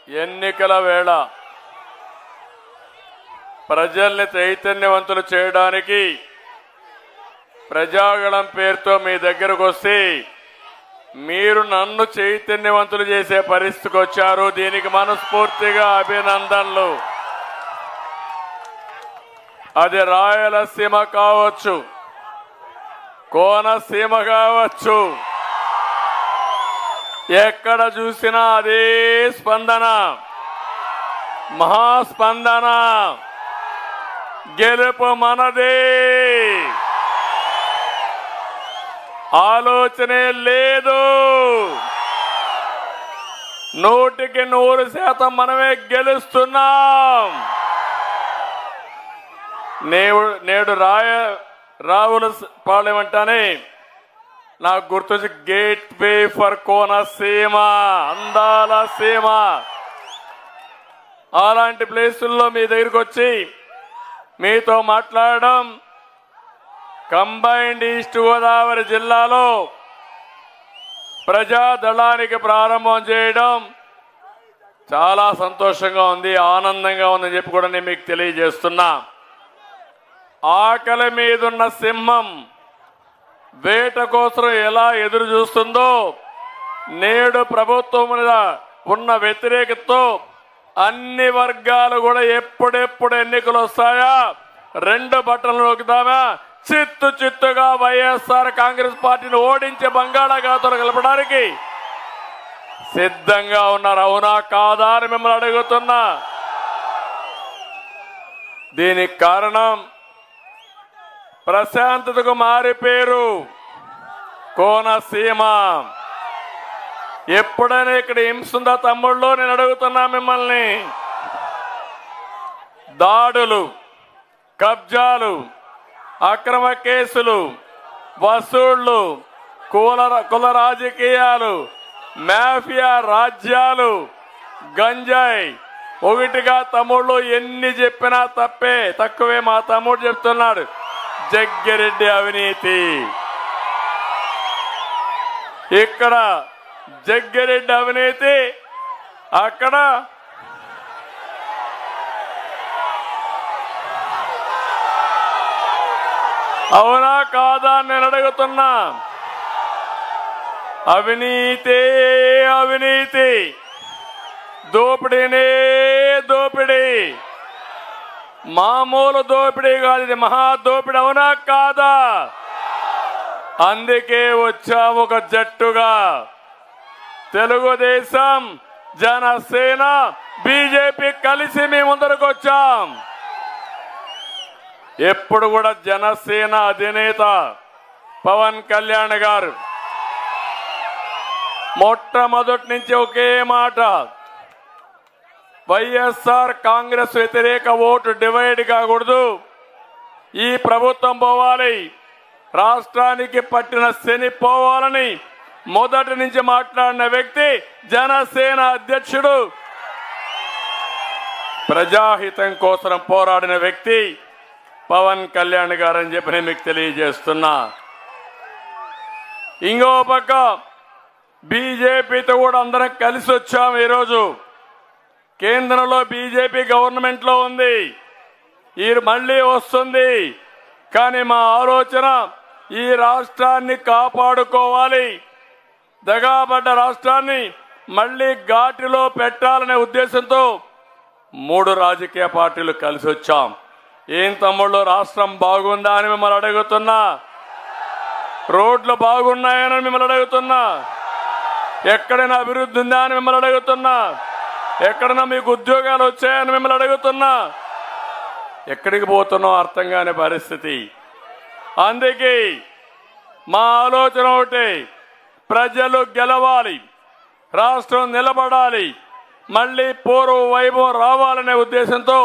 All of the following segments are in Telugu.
ఎన్నికల వేళ ప్రజల్ని చైతన్యవంతులు చేయడానికి ప్రజాగళం పేరుతో మీ దగ్గరకు వస్తే మీరు నన్ను చైతన్యవంతులు చేసే పరిస్థితికి వచ్చారు. దీనికి మనస్ఫూర్తిగా అభినందనలు. అది రాయలసీమ కావచ్చు, కోనసీమ కావచ్చు, ఎక్కడ చూసినా అదే స్పందన, మహాస్పందన. గెలుపు మనదే, ఆలోచనే లేదు. 100% మనమే గెలుస్తున్నాం. నేడు రావుల పార్లమెంట్ అని నాకు గుర్తొచ్చి గేట్ వే ఫర్ కోనసీమ, అందాల సీమ. అలాంటి ప్లేసుల్లో మీ దగ్గరికి వచ్చి మీతో మాట్లాడడం, కంబైన్డ్ ఈస్ట్ గోదావరి జిల్లాలో ప్రజాదళానికి ప్రారంభం చేయడం చాలా సంతోషంగా ఉంది, ఆనందంగా ఉందని చెప్పి కూడా నేను మీకు తెలియజేస్తున్నా. ఆకలి మీదున్న సింహం వేట కోసం ఎలా ఎదురు చూస్తుందో, నేడు ప్రభుత్వం మీద ఉన్న వ్యతిరేకతతో అన్ని వర్గాలు కూడా ఎప్పుడెప్పుడు ఎన్నికలు వస్తాయా, 2 బట్టలు నొక్కుదామా, చిత్తుగా వైఎస్ఆర్ కాంగ్రెస్ పార్టీని ఓడించి బంగాళాఖాతంలో కలపడానికి సిద్ధంగా ఉన్నారు. అవునా కాదా అని మిమ్మల్ని అడుగుతున్నా. దీనికి కారణం ప్రశాంతతకు మారిపోయారు కోనసీమ. ఎప్పుడైనా ఇక్కడ హింసుందా తమ్ముళ్ళు? నేను అడుగుతున్నా మిమ్మల్ని. దాడులు, కబ్జాలు, అక్రమ కేసులు, వసూళ్లు, కుల రాజకీయాలు, మాఫియా రాజ్యాలు, గంజాయి, ఒకటిగా తమ్ముళ్ళు ఎన్ని చెప్పినా తక్కువే. మా తమ్ముడు చెప్తున్నాడు, జగ్గిరెడ్డి అవినీతి. ఇక్కడ జగ్గిరెడ్డి అవినీతి, అక్కడ అవునా కాదా నేను అడుగుతున్నా. అవినీతి అవినీతి, దోపిడీనే దోపిడీ. మామూలు దోపిడీ కాదు, ఇది మహా దోపిడీ. అవునా కాదా? అందుకే వచ్చాము ఒక జట్టుగా, తెలుగుదేశం, జనసేన, బీజేపీ కలిసి మీ ముందరకు వచ్చాం. ఎప్పుడు కూడా జనసేన అధినేత పవన్ కళ్యాణ్ గారు మొట్టమొదటి నుంచి ఒకే మాట, వైఎస్ఆర్ కాంగ్రెస్ వ్యతిరేక ఓటు డివైడ్ కాకూడదు, ఈ ప్రభుత్వం పోవాలి, రాష్ట్రానికి పట్టిన శని పోవాలని మొదటి నుంచి మాట్లాడిన వ్యక్తి జనసేన అధ్యక్షుడు, ప్రజాహితం కోసం పోరాడిన వ్యక్తి పవన్ కళ్యాణ్ గారు అని చెప్పి నేను మీకు తెలియజేస్తున్నా. ఇంకో పక్క బీజేపీతో కూడా అందరం కలిసి వచ్చాం. ఈరోజు కేంద్రంలో బీజేపీ గవర్నమెంట్ లో ఉంది, ఈ మళ్ళీ వస్తుంది. కానీ మా ఆలోచన ఈ రాష్ట్రాన్ని కాపాడుకోవాలి, దగాబడ్డ రాష్ట్రాన్ని మళ్ళీ ఘాటిలో పెట్టాలనే ఉద్దేశంతో 3 రాజకీయ పార్టీలు కలిసి వచ్చాం. ఏం తమ్ముళ్ళు, రాష్ట్రం బాగుందా అని మిమ్మల్ని అడుగుతున్నా. రోడ్లు బాగున్నాయని మిమ్మల్ని అడుగుతున్నా. ఎక్కడైనా అభివృద్ధి ఉందా అని మిమ్మల్ని అడుగుతున్నా. ఎక్కడైనా మీకు ఉద్యోగాలు వచ్చాయని మిమ్మల్ని అడుగుతున్నా. ఎక్కడికి పోతున్నావు అర్థం కాని పరిస్థితి. అందుకే మా ఆలోచన ఒకటి, ప్రజలు గెలవాలి, రాష్ట్రం నిలబడాలి, మళ్ళీ పూర్వ వైభవం రావాలనే ఉద్దేశంతో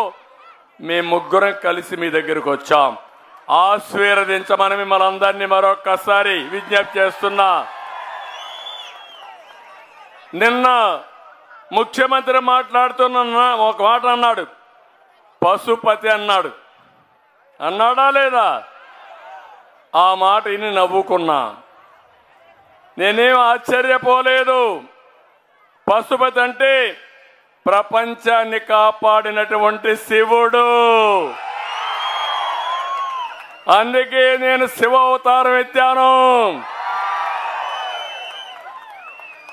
మేము ముగ్గురం కలిసి మీ దగ్గరకు వచ్చాం. ఆశీర్వదించమని మిమ్మల్ని అందరినీ మరొక్కసారి విజ్ఞప్తి చేస్తున్నా. నిన్న ముఖ్యమంత్రి మాట్లాడుతున్న ఒక మాట అన్నాడు, పశుపతి అన్నాడు. అన్నాడా లేదా? ఆ మాట విని నవ్వుకున్నా. నేనేం ఆశ్చర్యపోలేదు. పశుపతి అంటే ప్రపంచాన్ని కాపాడినటువంటి శివుడు. అందుకే నేను శివ అవతారం ఎత్తాను.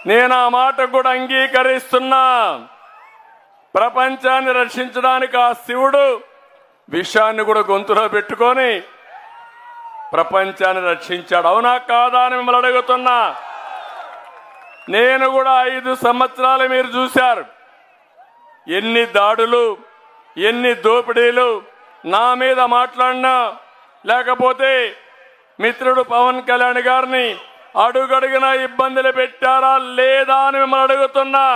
నేను ఆ మాట కూడా అంగీకరిస్తున్నా. ప్రపంచాన్ని రక్షించడానికి ఆ శివుడు విషాన్ని కూడా గొంతులో పెట్టుకొని ప్రపంచాన్ని రక్షించాడు. అవునా కాదా అని మిమ్మల్ని అడుగుతున్నా. నేను కూడా 5 సంవత్సరాలు మీరు చూశారు. ఎన్ని దాడులు, ఎన్ని దోపిడీలు నా మీద మాట్లాడినా, లేకపోతే మిత్రుడు పవన్ కళ్యాణ్ గారిని అడుగడుగునా ఇబ్బందులు పెట్టారా లేదా అని మిమ్మల్ని అడుగుతున్నా.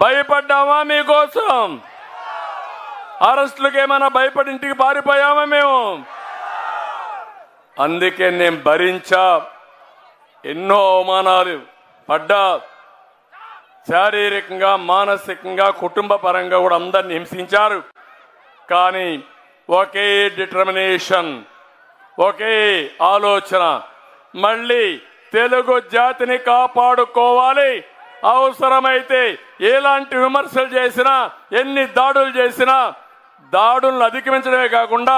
భయపడ్డామా మీకోసం? అరెస్టులకు ఏమైనా భయపడి ఇంటికి పారిపోయామా మేము? అందుకే నేను భరించా. ఎన్నో అవమానాలు పడ్డా. శారీరకంగా, మానసికంగా, కుటుంబ పరంగా కూడా అందరిని హింసించారు. కానీ ఒకే డిటర్మినేషన్, ఒకే ఆలోచన, మళ్ళీ తెలుగు జాతిని కాపాడుకోవాలి. అవసరమైతే ఎలాంటి విమర్శలు చేసినా, ఎన్ని దాడులు చేసినా దాడులను అధిగమించడమే కాకుండా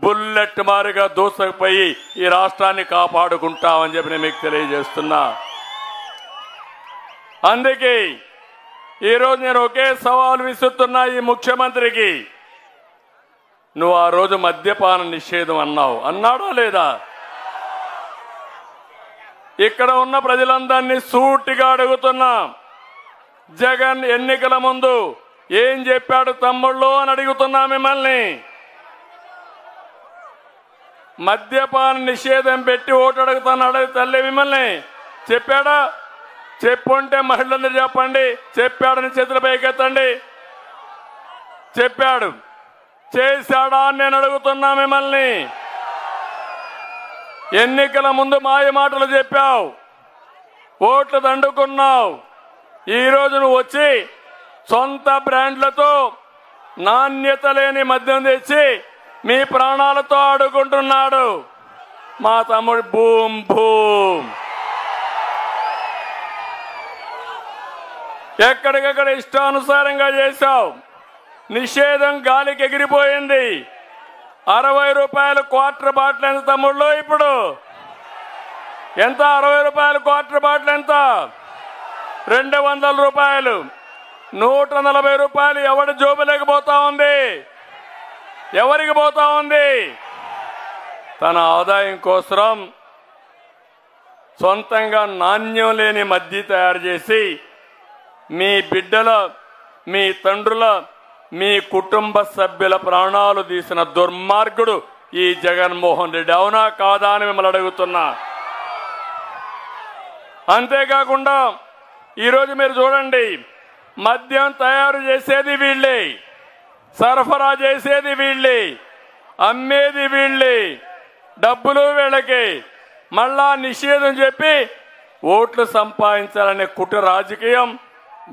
బుల్లెట్ మారిగా దూసుకుపోయి ఈ రాష్ట్రాన్ని కాపాడుకుంటామని చెప్పి నేను మీకు తెలియజేస్తున్నా. అందుకే ఈరోజు నేను ఒకే సవాల్ విసురుతున్నా ఈ ముఖ్యమంత్రికి. నువ్వు ఆ రోజు మద్యపాన నిషేధం అన్నాడా లేదా? ఇక్కడ ఉన్న ప్రజలందరినీ సూటిగా అడుగుతున్నా. జగన్ ఎన్నికల ముందు ఏం చెప్పాడు తమ్ముళ్ళు అని అడుగుతున్నా మిమ్మల్ని. మద్యపాన నిషేధం పెట్టి ఓటు అడుగుతున్నాడు తల్లి మిమ్మల్ని. చెప్పాడా? చెప్పుంటే మహిళలందరూ చెప్పండి. చెప్పాడని చేతుల పైకెత్తండి. చెప్పాడు. చేశాడా అని నేను అడుగుతున్నా మిమ్మల్ని. ఎన్నికల ముందు మాయ మాటలు చెప్పావు, ఓట్లు దండుకున్నావు. ఈరోజు నువ్వు వచ్చి సొంత బ్రాండ్లతో నాణ్యత లేని మద్యం తెచ్చి మీ ప్రాణాలతో ఆడుకుంటున్నాడు మా తమ్ముడు. భూమ్ భూమ్ ఎక్కడికక్కడ ఇష్టానుసారంగా చేశావు. నిషేధం గాలికి ఎగిరిపోయింది. 60 రూపాయలు క్వార్టర్ బాటిల్ ఎంత తమ్ముళ్ళు? ఇప్పుడు ఎంత? 60 రూపాయలు క్వార్టర్ బాటిల్ ఎంత? 200 రూపాయలు. 140 రూపాయలు ఎవరి జోబులోకి పోతా ఉంది? ఎవరికి పోతా ఉంది? తన ఆదాయం కోసం సొంతంగా నాణ్యం లేని మద్యం తయారు చేసి మీ బిడ్డల, మీ తండ్రుల, మీ కుటుంబ సభ్యుల ప్రాణాలు తీసిన దుర్మార్గుడు ఈ జగన్మోహన్ రెడ్డి. అవునా కాదా అని మిమ్మల్ని అడుగుతున్నా. అంతేకాకుండా ఈరోజు మీరు చూడండి, మద్యం తయారు చేసేది వీళ్ళే, సరఫరా చేసేది వీళ్ళే, అమ్మేది వీళ్ళే, డబ్బులు వీళ్ళకి. మళ్ళా నిషేధం చెప్పి ఓట్లు సంపాదించాలనే కుట్ర రాజకీయం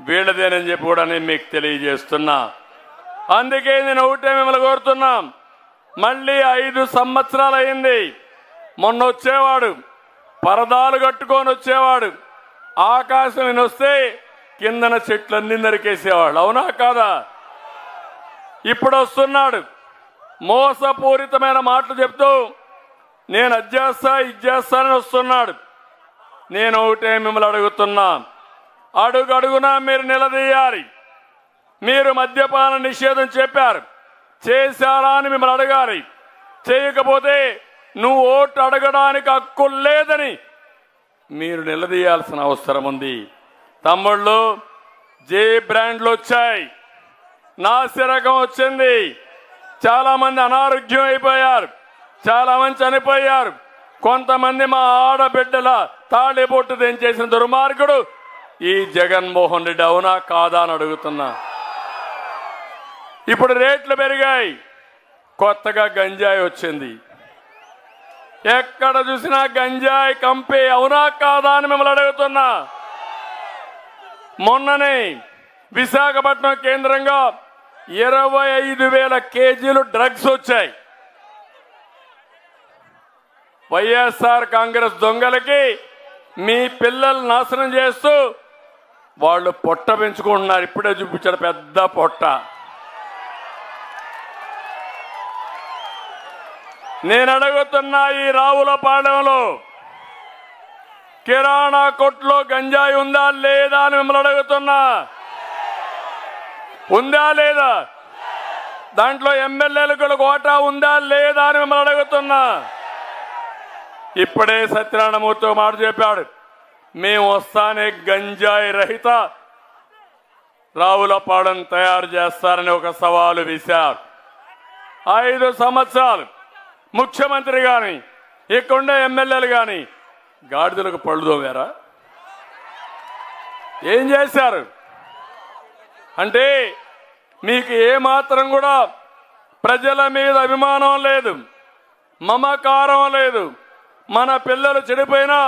వీళ్ళదేనని చెప్పి కూడా నేను మీకు తెలియజేస్తున్నా. అందుకే నేను ఒకటే మిమ్మల్ని కోరుతున్నాం. మళ్ళీ 5 సంవత్సరాలు అయింది. మొన్న వచ్చేవాడు, పరదాలు కట్టుకొని వచ్చేవాడు, ఆకాశం వస్తే కిందన చెట్లన్నీ నరికేసేవాళ్ళు. అవునా కాదా? ఇప్పుడు వస్తున్నాడు మోసపూరితమైన మాటలు చెప్తూ నేను అది చేస్తా, ఇది చేస్తానని వస్తున్నాడు. నేను ఒకటే మిమ్మల్ని అడుగుతున్నా, అడుగడుగునా మీరు నిలదీయాలి. మీరు మద్యపాన నిషేధం చెప్పారు, చేశారా అని మిమ్మల్ని అడగాలి. చేయకపోతే నువ్వు ఓటు అడగడానికి హక్కు లేదని మీరు నిలదీయాల్సిన అవసరం ఉంది. తమ్ముళ్ళు, జే బ్రాండ్లు వచ్చాయి, నాసిరకం వచ్చింది. చాలా మంది అనారోగ్యం అయిపోయారు, చాలా మంది చనిపోయారు. కొంతమంది మా ఆడబిడ్డల తాళిబొట్టు తెంచేసిన దుర్మార్గుడు ఈ జగన్మోహన్ రెడ్డి. అవునా కాదా అని అడుగుతున్నా. ఇప్పుడు రేట్లు పెరిగాయి, కొత్తగా గంజాయి వచ్చింది. ఎక్కడ చూసినా గంజాయి కంపే. అవునా కాదా అని మిమ్మల్ని అడుగుతున్నా. మొన్ననే విశాఖపట్నం కేంద్రంగా 25,000 కేజీలు డ్రగ్స్ వచ్చాయి. వైఎస్ఆర్ కాంగ్రెస్ దొంగలకి మీ పిల్లలు నాశనం చేస్తూ వాళ్ళు పొట్ట పెంచుకుంటున్నారు. ఇప్పుడే చూపించాడు పెద్ద పొట్ట. నేను అడుగుతున్నా, ఈ రావులపాలెంలో కిరాణా కొట్లో గంజాయి ఉందా లేదా అని మిమ్మల్ని అడుగుతున్నా. ఉందా లేదా? దాంట్లో ఎమ్మెల్యేలకు కోటా ఉందా లేదా అని మిమ్మల్ని అడుగుతున్నా. ఇప్పుడే సత్యనారాయణమూర్తి మాట చెప్పాడు, మేము వస్తానే గంజాయి రహిత రావులపాలెం తయారు చేస్తారని ఒక సవాలు విశారు. 5 సంవత్సరాలు ముఖ్యమంత్రి గాని ఇక్కడుండే ఎమ్మెల్యేలు గాని గాడిదలకు పళ్ళు తోమారా? ఏం చేశారు? అంటే మీకు ఏమాత్రం కూడా ప్రజల మీద అభిమానం లేదు, మమకారం లేదు. మన పిల్లలు చెడిపోయినా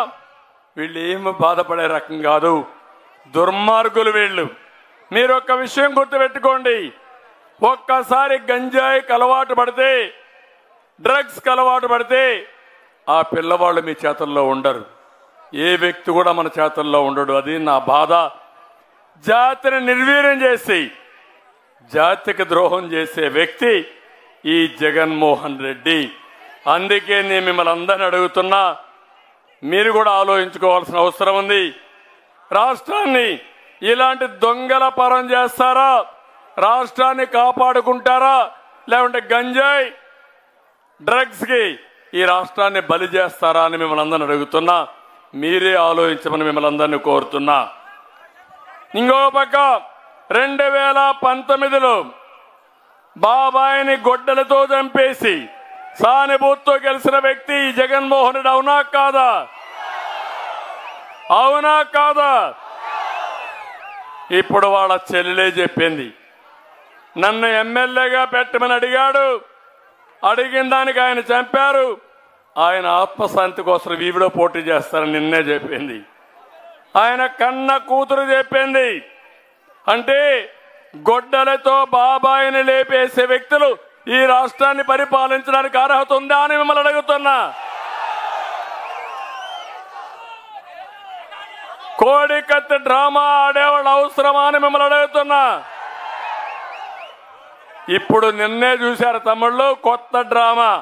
వీళ్ళు ఏమి బాధపడే రకం కాదు, దుర్మార్గులు వీళ్ళు. మీరు ఒక్క విషయం గుర్తుపెట్టుకోండి, ఒక్కసారి గంజాయికి అలవాటు పడితే, డ్రగ్స్కి అలవాటు పడితే ఆ పిల్లవాళ్ళు మీ చేతుల్లో ఉండరు. ఏ వ్యక్తి కూడా మన చేతుల్లో ఉండడు. అది నా బాధ. జాతిని నిర్వీర్యం చేసి జాతికి ద్రోహం చేసే వ్యక్తి ఈ జగన్మోహన్ రెడ్డి. అందుకే నేను మిమ్మల్ని అందరిని అడుగుతున్నా, మీరు కూడా ఆలోచించుకోవాల్సిన అవసరం ఉంది. రాష్ట్రాన్ని ఇలాంటి దొంగల పరం చేస్తారా? రాష్ట్రాన్ని కాపాడుకుంటారా? లేకుంటే గంజాయి డ్రగ్స్కి ఈ రాష్ట్రాన్ని బలి చేస్తారా అని మిమ్మల్ని అందరిని అడుగుతున్నా. మీరే ఆలోచించమని మిమ్మల్ని అందరినీ కోరుతున్నా. ఇంకో పక్క 2019లో బాబాయిని గొడ్డలతో చంపేసి సానుభూతితో గెలిచిన వ్యక్తి ఈ జగన్మోహన్ రెడ్డి. అవునా కాదా? అవునా కాదా? ఇప్పుడు వాళ్ళ చెల్లెలే చెప్పింది, నన్ను ఎమ్మెల్యేగా పెట్టమని అడిగాడు, అడిగిన దానికి ఆయన చంపారు, ఆయన ఆత్మశాంతి కోసం వీవిలో పోటీ చేస్తారని నిన్నే చెప్పింది. ఆయన కన్న కూతురు చెప్పింది. అంటే గొడ్డలతో బాబాయిని లేపేసే వ్యక్తులు ఈ రాష్ట్రాన్ని పరిపాలించడానికి అర్హత ఉందా అని మిమ్మల్ని అడుగుతున్నా. కోడికత్తి డ్రామా ఆడేవాళ్ళు అవసరమా అని మిమ్మల్ని అడుగుతున్నా. ఇప్పుడు నిన్నే చూశారు తమ్ముళ్ళు, కొత్త డ్రామా.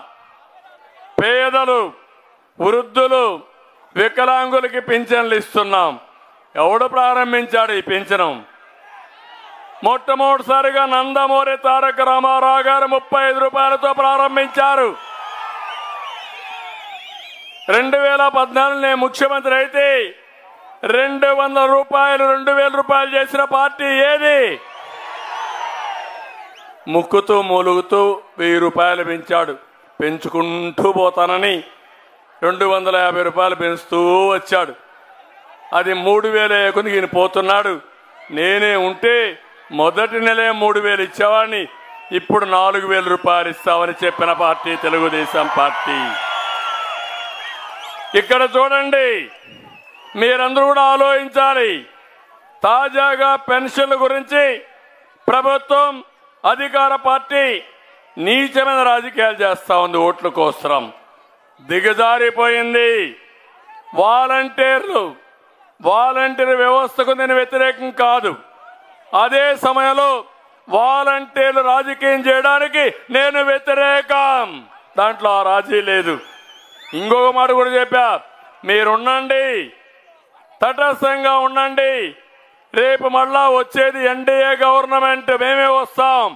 పేదలు, వృద్ధులు, వికలాంగులకి పింఛన్లు ఇస్తున్నాం. ఎవడు ప్రారంభించాడు ఈ పింఛనం? మొట్టమొదటిసారిగా నందమూరి తారక రామారావు గారు 35 రూపాయలతో ప్రారంభించారు. 2014 నేను ముఖ్యమంత్రి అయితే 200 రూపాయలు 2000 రూపాయలు చేసిన పార్టీ ఏది? ముక్కుతూ మూలుగుతూ 1000 రూపాయలు పెంచాడు. పెంచుకుంటూ పోతానని 250 రూపాయలు పెంచుతూ వచ్చాడు. అది 3000 కొని ఈయన పోతున్నాడు. నేనే ఉంటే మొదటి నెలే 3000 ఇచ్చేవాడిని, ఇప్పుడు 4000 రూపాయలు ఇస్తామని చెప్పిన పార్టీ తెలుగుదేశం పార్టీ. ఇక్కడ చూడండి, మీరందరూ కూడా ఆలోచించాలి. తాజాగా పెన్షన్ల గురించి ప్రభుత్వం, అధికార పార్టీ నీచమైన రాజకీయాలు చేస్తా ఉంది. ఓట్ల కోసం దిగజారిపోయింది. వాలంటీర్ వ్యవస్థకు నేను వ్యతిరేకం కాదు. అదే సమయంలో వాలంటీర్లు రాజకీయం చేయడానికి నేను వ్యతిరేకం. దాంట్లో ఆ రాజీ లేదు. ఇంకొక మాట కూడా చెప్పా, మీరుండండి, తటస్థంగా ఉండండి. రేపు మళ్ళా వచ్చేది ఎన్డీఏ గవర్నమెంట్, మేమే వస్తాం,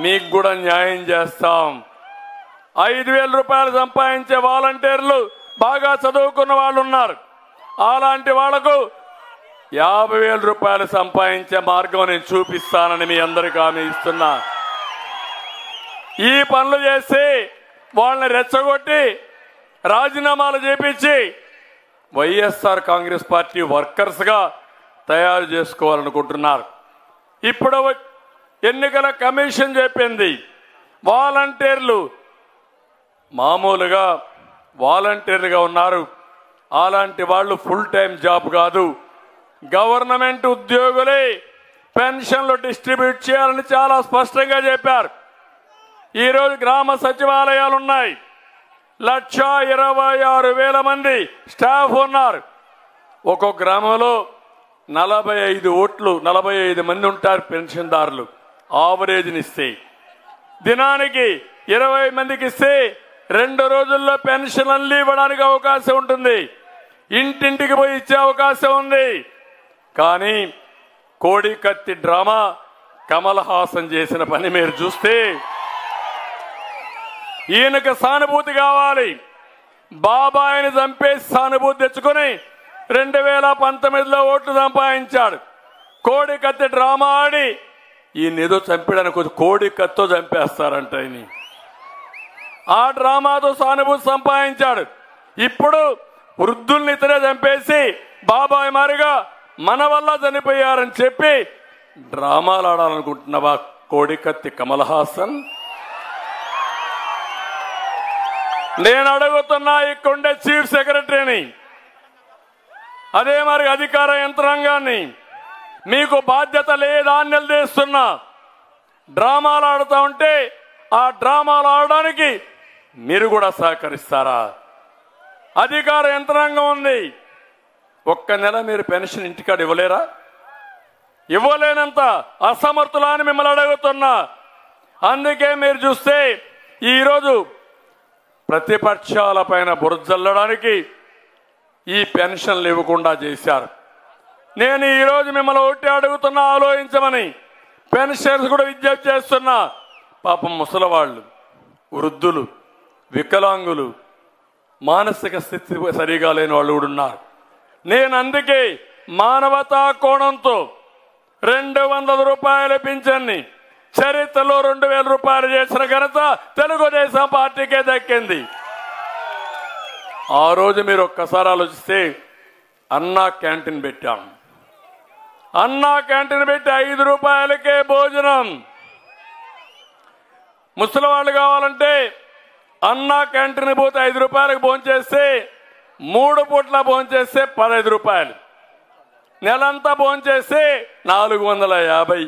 మీకు కూడా న్యాయం చేస్తాం. 5000 రూపాయలు సంపాదించే వాలంటీర్లు బాగా చదువుకున్న వాళ్ళు ఉన్నారు. అలాంటి వాళ్లకు 50,000 రూపాయలు సంపాదించే మార్గం నేను చూపిస్తానని మీ అందరికీ హామీ ఇస్తున్నా. ఈ పనులు చేసి వాళ్ళని రెచ్చగొట్టి రాజీనామాలు చేపించి వైఎస్ఆర్ కాంగ్రెస్ పార్టీ వర్కర్స్ గా తయారు చేసుకోవాలనుకుంటున్నారు. ఇప్పుడు ఎన్నికల కమిషన్ చెప్పింది, వాలంటీర్లు మామూలుగా వాలంటీర్లుగా ఉన్నారు. అలాంటి వాళ్ళు ఫుల్ టైం జాబ్ కాదు, గవర్నమెంట్ ఉద్యోగులే పెన్షన్లు డిస్ట్రిబ్యూట్ చేయాలని చాలా స్పష్టంగా చెప్పారు. ఈరోజు గ్రామ సచివాలయాలు ఉన్నాయి, 1,26,000 మంది స్టాఫ్ ఉన్నారు. ఒక్కొక్క గ్రామంలో 45 ఓట్లు 45 మంది ఉంటారు పెన్షన్దారులు ఆవరేజ్నిస్తే, దినానికి 20 మందికి ఇస్తే 2 రోజుల్లో పెన్షన్లు ఇవ్వడానికి అవకాశం ఉంటుంది, ఇంటింటికి పోయి ఇచ్చే అవకాశం ఉంది. కానీ కోడి కత్తి డ్రామా కమల్ హాసన్ చేసిన పని మీరు చూస్తే ఈయనకు సానుభూతి కావాలి. బాబాయిని చంపేసి సానుభూతి తెచ్చుకొని 2019లో ఓట్లు సంపాదించాడు. కోడి కత్తి డ్రామా ఆడి ఈయన ఏదో చంపాడనుకో, కోడి కత్తో చంపేస్తారంట. ఆ డ్రామాతో సానుభూతి సంపాదించాడు. ఇప్పుడు వృద్ధుల్ని ఇతనే చంపేసి బాబాయ్ మారిగా మన వల్ల చనిపోయారని చెప్పి డ్రామాలు ఆడాలనుకుంటున్నావా కోడి కత్తి కమల్ హాసన్? నేను అడుగుతున్నా ఇక్కడుండే చీఫ్ సెక్రటరీని, అదే మరి అధికార యంత్రాంగాన్ని, మీకు బాధ్యత లేదా అని నిలదీస్తున్నా. డ్రామాలు ఆడుతూ ఉంటే ఆ డ్రామాలు ఆడడానికి మీరు కూడా సహకరిస్తారా? అధికార యంత్రాంగం ఉంది, ఒక్క నెల మీరు పెన్షన్ ఇంటికాడ ఇవ్వలేరా? ఇవ్వలేనంత అసమర్థులా అని మిమ్మల్ని అడుగుతున్నా. అందుకే మీరు చూస్తే ఈరోజు ప్రతిపక్షాల పైన బురజల్లడానికి ఈ పెన్షన్లు ఇవ్వకుండా చేశారు. నేను ఈరోజు మిమ్మల్ని ఒకటి అడుగుతున్నా, ఆలోచించమని. పెన్షన్స్ కూడా విజ్ఞప్తి చేస్తున్నా. పాపం ముసలివాళ్ళు, వృద్ధులు, వికలాంగులు, మానసిక స్థితి సరిగా లేని వాళ్ళు కూడా ఉన్నారు. నేను అందుకే మానవతా కోణంతో 200 రూపాయల పింఛన్ని చరిత్రలో 2000 రూపాయలు చేసిన ఘనత తెలుగుదేశం పార్టీకే దక్కింది. ఆ రోజు మీరు ఒక్కసారి ఆలోచిస్తే అన్నా క్యాంటీన్ పెట్టాం. అన్నా క్యాంటీన్ పెట్టి 5 రూపాయలకే భోజనం. ముసలి వాళ్ళు కావాలంటే అన్నా క్యాంటీన్ పోతే 5 రూపాయలకు భోంచేస్తే 3 పూట్ల భోంచేస్తే 15 రూపాయలు, నెలంతా భోంచేస్తే 450,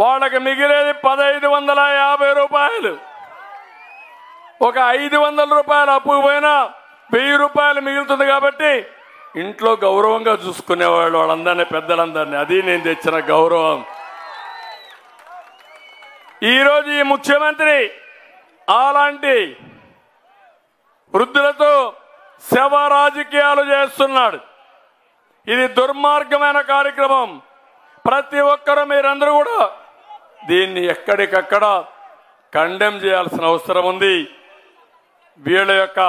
వాళ్ళకి మిగిలేది 1550 రూపాయలు. ఒక 500 రూపాయలు అప్పు పోయినా 1000 రూపాయలు మిగులుతుంది. కాబట్టి ఇంట్లో గౌరవంగా చూసుకునేవాళ్ళు వాళ్ళందరినీ, పెద్దలందరినీ. అది నేను తెచ్చిన గౌరవం. ఈరోజు ఈ ముఖ్యమంత్రి అలాంటి వృద్ధులతో శవ రాజకీయాలు చేస్తున్నాడు. ఇది దుర్మార్గమైన కార్యక్రమం. ప్రతి ఒక్కరూ మీరందరూ కూడా దీన్ని ఎక్కడికక్కడ కండెమ్ చేయాల్సిన అవసరం ఉంది. వీళ్ళ యొక్క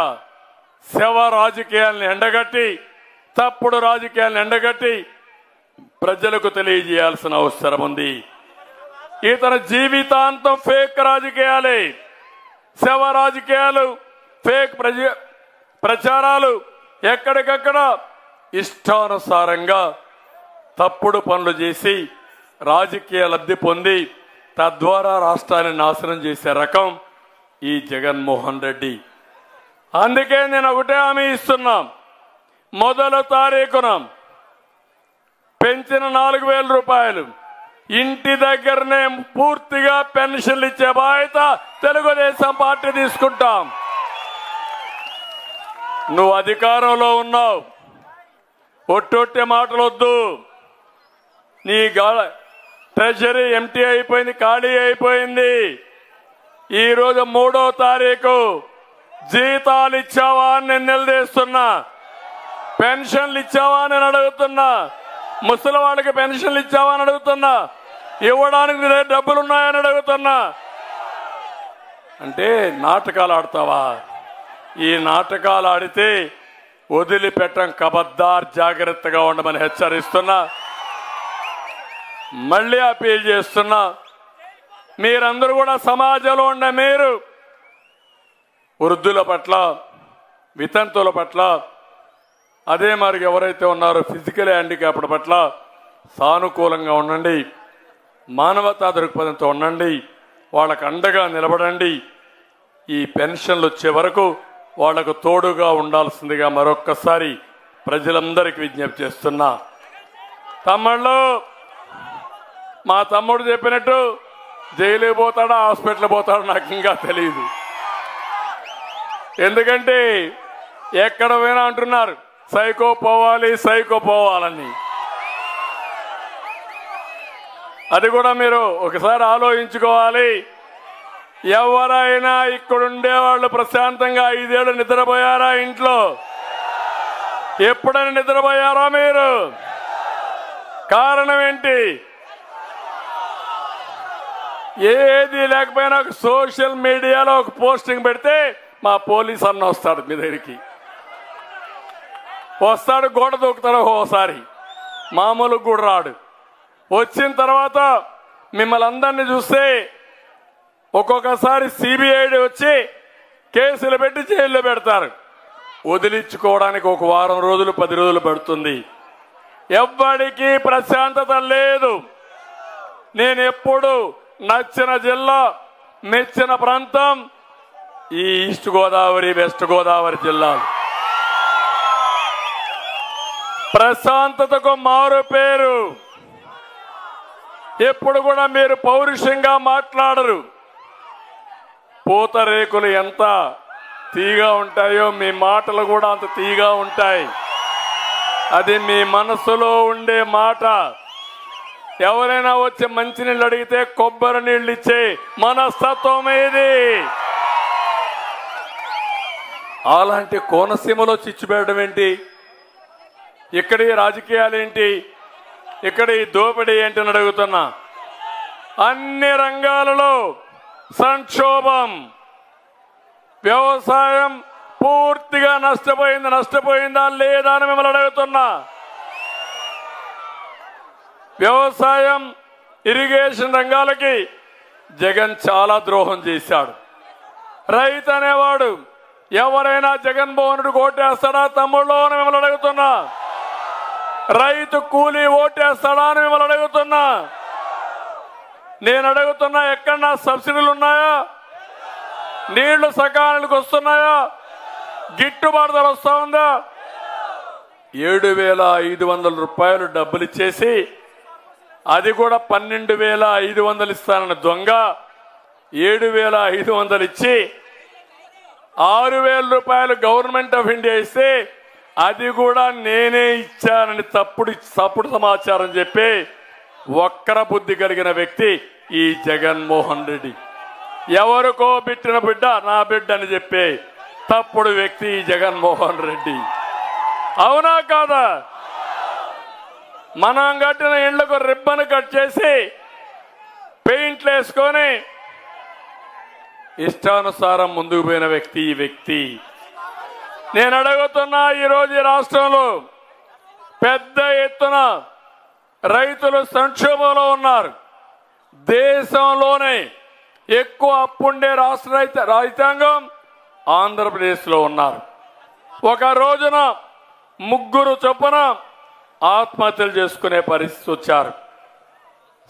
శవ రాజకీయాలను ఎండగట్టి, తప్పుడు రాజకీయాలను ఎండగట్టి ప్రజలకు తెలియజేయాల్సిన అవసరం ఉంది. ఇతని జీవితాంతం ఫేక్ రాజకీయాలే, శవ రాజకీయాలు, ఫేక్ ప్రచారాలు, ఎక్కడికక్కడ ఇష్టానుసారంగా తప్పుడు పనులు చేసి రాజకీయ లబ్ధి పొంది తద్వారా రాష్ట్రాన్ని నాశనం చేసే రకం ఈ జగన్మోహన్ రెడ్డి. అందుకే నేను ఒకటే హామీ ఇస్తున్నా, మొదటి తారీఖున పెంచిన 4000 రూపాయలు ఇంటి దగ్గరనే పూర్తిగా పెన్షన్లు ఇచ్చే బాధ్యత తెలుగుదేశం పార్టీ తీసుకుంటాం. నువ్వు అధికారంలో ఉన్నావు, ఒట్టొట్టే మాటలు వద్దు. నీ ట్రెజరీ ఎంటీ అయిపోయింది, ఖాళీ అయిపోయింది. ఈరోజు 3వ తారీఖు జీతాలు ఇచ్చావా అని నేను నిలదీస్తున్నా. పెన్షన్లు ఇచ్చావా అని అడుగుతున్నా. ముసలి వాళ్ళకి పెన్షన్లు ఇచ్చావా అని అడుగుతున్నా. ఇవ్వడానికి డబ్బులున్నాయని అడుగుతున్నా. అంటే నాటకాలు ఆడతావా? ఈ నాటకాలు ఆడితే వదిలిపెట్టం, కబద్దార్, జాగ్రత్తగా ఉండమని హెచ్చరిస్తున్నా. మళ్ళీ అపీల్ చేస్తున్నా, మీరందరూ కూడా సమాజంలో ఉండే మీరు వృద్ధుల పట్ల, వితంతువుల పట్ల, అదే మరి ఎవరైతే ఉన్నారో ఫిజికల్ హ్యాండిక్యాప్డ్ పట్ల సానుకూలంగా ఉండండి, మానవతా దృక్పథంతో ఉండండి, వాళ్ళకు అండగా నిలబడండి. ఈ పెన్షన్లు వచ్చే వరకు వాళ్లకు తోడుగా ఉండాల్సిందిగా మరొక్కసారి ప్రజలందరికీ విజ్ఞప్తి చేస్తున్నా. తమ్ముళ్ళు, మా తమ్ముడు చెప్పినట్టు జైలుకి పోతాడా హాస్పిటల్ పోతాడో నాకు ఇంకా తెలియదు. ఎందుకంటే ఎక్కడ పోయినా అంటున్నారు సైకో పోవాలి, సైకో పోవాలని. అది కూడా మీరు ఒకసారి ఆలోచించుకోవాలి. ఎవరైనా ఇక్కడుండే వాళ్ళు ప్రశాంతంగా 5 ఏళ్ళు నిద్రపోయారా? ఇంట్లో ఎప్పుడైనా నిద్రపోయారా మీరు? కారణం ఏంటి? ఏది లేకపోయినా ఒక సోషల్ మీడియాలో ఒక పోస్టింగ్ పెడితే మా పోలీస్ అన్న వస్తాడు మీ దగ్గరికి, వస్తాడు, గోడ దూకుతాడు. ఒకసారి మామూలు కూడా రాడు. వచ్చిన తర్వాత మిమ్మల్ని అందరినీ చూస్తే ఒక్కొక్కసారి సిబిఐడి వచ్చి కేసులు పెట్టి జైల్లో పెడతారు. వదిలించుకోవడానికి 1 వారం రోజులు 10 రోజులు పడుతుంది. ఎవ్వడికి ప్రశాంతత లేదు. నేను ఎప్పుడు నచ్చిన జిల్లా, మెచ్చిన ప్రాంతం ఈ ఈస్ట్ గోదావరి, వెస్ట్ గోదావరి జిల్లాలు. ప్రశాంతతకు మారు పేరు. ఎప్పుడు కూడా మీరు పౌరుషంగా మాట్లాడరు. పూతరేకులు ఎంత తీగా ఉంటాయో మీ మాటలు కూడా అంత తీగా ఉంటాయి. అది మీ మనసులో ఉండే మాట. ఎవరైనా వచ్చి మంచినీళ్ళు అడిగితే కొబ్బరి నీళ్ళు ఇచ్చే మనస్తత్వం ఏది? అలాంటి కోనసీమలో చిచ్చుపెట్టడం ఏంటి? ఇక్కడ ఈ రాజకీయాలు ఏంటి? ఇక్కడ ఈ దోపిడీ ఏంటని అడుగుతున్నా. అన్ని రంగాలలో సంక్షోభం. వ్యవసాయం పూర్తిగా నష్టపోయిందా లేదా అని మిమ్మల్ని అడుగుతున్నా. వ్యవసాయం, ఇరిగేషన్ రంగాలకి జగన్ చాలా ద్రోహం చేశాడు. రైతు అనేవాడు ఎవరైనా జగన్మోహన్ రెడ్డికి ఓటేస్తాడా తమ్ముళ్ళు అని మిమ్మల్ని అడుగుతున్నా. రైతు కూలీ ఓటేస్తాడా అని మిమ్మల్ని అడుగుతున్నా. నేను అడుగుతున్నా, ఎక్కడన్నా సబ్సిడీలు ఉన్నాయా? నీళ్లు సకాలానికి వస్తున్నాయా? గిట్టుబాటు ధర వస్తా ఉందా? 7,500 రూపాయలు డబ్బులు ఇచ్చేసి అది కూడా 12,500 ఇస్తానన్న దొంగ 7,500 ఇచ్చి 6,000 రూపాయలు గవర్నమెంట్ ఆఫ్ ఇండియా ఇస్తే అది కూడా నేనే ఇచ్చానని తప్పుడు సమాచారం చెప్పి వక్ర బుద్ధి కలిగిన వ్యక్తి ఈ జగన్మోహన్ రెడ్డి. ఎవరికో బిట్టిన బిడ్డ నా బిడ్డ అని చెప్పే తప్పుడు వ్యక్తి ఈ జగన్మోహన్ రెడ్డి. అవునా కాదా? మనం కట్టిన ఇళ్లకు రిబ్బన్ కట్ చేసి పెయింట్లు వేసుకొని ఇష్టానుసారం ముందుకు పోయిన వ్యక్తి ఈ వ్యక్తి. నేను అడుగుతున్నా, ఈరోజు ఈ రాష్ట్రంలో పెద్ద ఎత్తున రైతులు సంక్షోభంలో ఉన్నారు. దేశంలోనే ఎక్కువ అప్పుండే రాష్ట్ర రైతాంగం ఆంధ్రప్రదేశ్లో ఉన్నారు. ఒక రోజున 3 చొప్పున ఆత్మహత్యలు చేసుకునే పరిస్థితి వచ్చారు.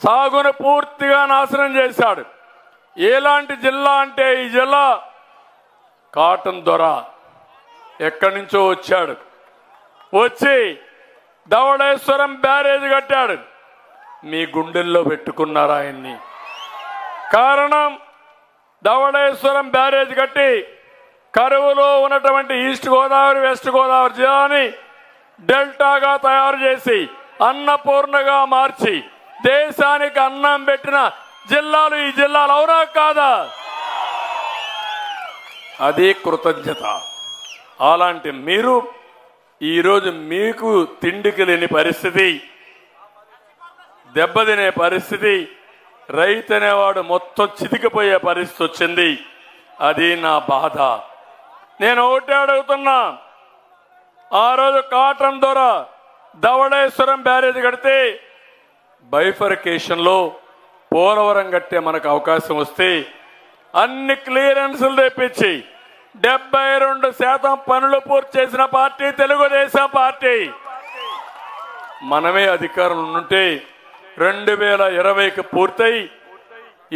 సాగును పూర్తిగా నాశనం చేశాడు. ఎలాంటి జిల్లా అంటే ఈ జిల్లా కాటన్ దొర ఎక్కడి నుంచో వచ్చాడు. వచ్చి ధవళేశ్వరం బ్యారేజ్ కట్టాడు. మీ గుండెల్లో పెట్టుకున్నారు ఆయన్ని. కారణం, ధవళేశ్వరం బ్యారేజ్ కట్టి కరువులో ఉన్నటువంటి ఈస్ట్ గోదావరి, వెస్ట్ గోదావరి జిల్లాని డెల్టాగా తయారు చేసి అన్నపూర్ణగా మార్చి దేశానికి అన్నం పెట్టిన జిల్లాలు ఈ జిల్లాలు. అవునా కాదా? అది కృతజ్ఞత. అలాంటి మీరు ఈరోజు మీకు తిండికి లేని పరిస్థితి, దెబ్బతినే పరిస్థితి, రైతు అనేవాడు మొత్తం చితికిపోయే పరిస్థితి వచ్చింది. అది నా బాధ. నేను ఒకటే అడుగుతున్నా, ఆ రోజు కాటన్ ద్వారా ధవళేశ్వరం బ్యారేజ్ కడితే బైఫర్కేషన్లో పోలవరం కట్టే మనకు అవకాశం వస్తే అన్ని క్లియరెన్సులు తెప్పించి 72% పనులు పూర్తి చేసిన పార్టీ తెలుగుదేశం పార్టీ. మనమే అధికారంలో ఉంటే 2020కి పూర్తయి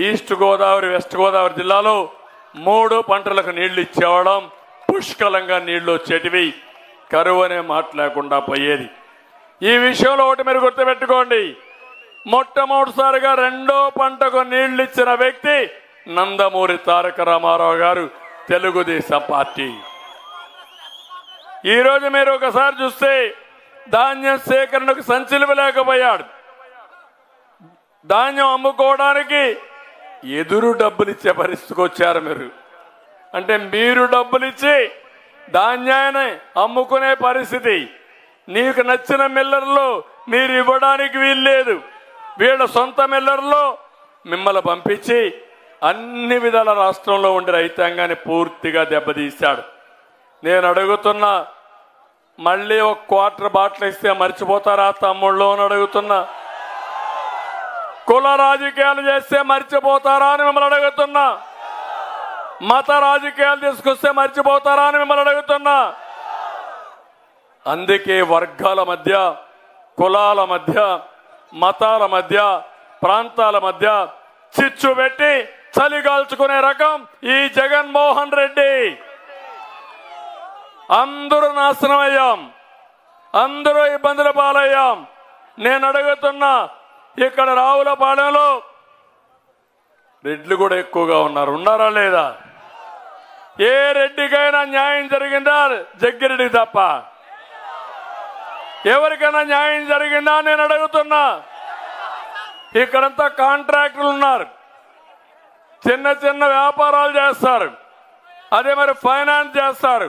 ఈస్ట్ గోదావరి, వెస్ట్ గోదావరి జిల్లాలో 3 పంటలకు నీళ్లు ఇచ్చేవాళ్ళం. పుష్కలంగా నీళ్లు వచ్చేటివి. కరువు అనే మాట లేకుండా పోయేది. ఈ విషయంలో ఒకటి మీరు గుర్తుపెట్టుకోండి, మొట్టమొదటిసారిగా 2వ పంటకు నీళ్లు ఇచ్చిన వ్యక్తి నందమూరి తారక రామారావు గారు, తెలుగుదేశం పార్టీ. ఈరోజు మీరు ఒకసారి చూస్తే ధాన్యం సేకరణకు సంచులు లేకపోయాడు. ధాన్యం అమ్ముకోవడానికి ఎదురు డబ్బులు ఇచ్చే పరిస్థితికి వచ్చారు మీరు. అంటే మీరు డబ్బులు ఇచ్చి ధాన్యాన్ని అమ్ముకునే పరిస్థితి. నీకు నచ్చిన మిల్లర్లో మీరు ఇవ్వడానికి వీల్లేదు. వీళ్ళ సొంత మిల్లర్లో మిమ్మల్ని పంపించి అన్ని విధాల రాష్ట్రంలో ఉండే రైతాంగాన్ని పూర్తిగా దెబ్బతీశాడు. నేను అడుగుతున్నా, మళ్ళీ ఒక క్వార్టర్ బాటిల్ ఇస్తే మర్చిపోతారా తమ్ముళ్ళు అని అడుగుతున్నా. కుల రాజకీయాలు చేస్తే మర్చిపోతారా అని మిమ్మల్ని అడుగుతున్నా. మత రాజకీయాలు తీసుకొస్తే మర్చిపోతారా అని మిమ్మల్ని అడుగుతున్నా. అందుకే వర్గాల మధ్య, కులాల మధ్య, మతాల మధ్య, ప్రాంతాల మధ్య చిచ్చు పెట్టి చలిగాల్చుకునే రకం ఈ జగన్మోహన్ రెడ్డి. అందరూ నాశనం అయ్యాం, అందరూ ఇబ్బందుల పాలయ్యాం. నేను అడుగుతున్నా, ఇక్కడ రావులపాలెంలో రెడ్లు కూడా ఎక్కువగా ఉన్నారా లేదా? ఏ రెడ్డికైనా న్యాయం జరిగిందా? జగ్గిరెడ్డి తప్ప ఎవరికైనా న్యాయం జరిగిందా నేను అడుగుతున్నా. ఇక్కడంతా కాంట్రాక్టర్లు ఉన్నారు, చిన్న చిన్న వ్యాపారాలు చేస్తారు, అదే మరి ఫైనాన్స్ చేస్తారు.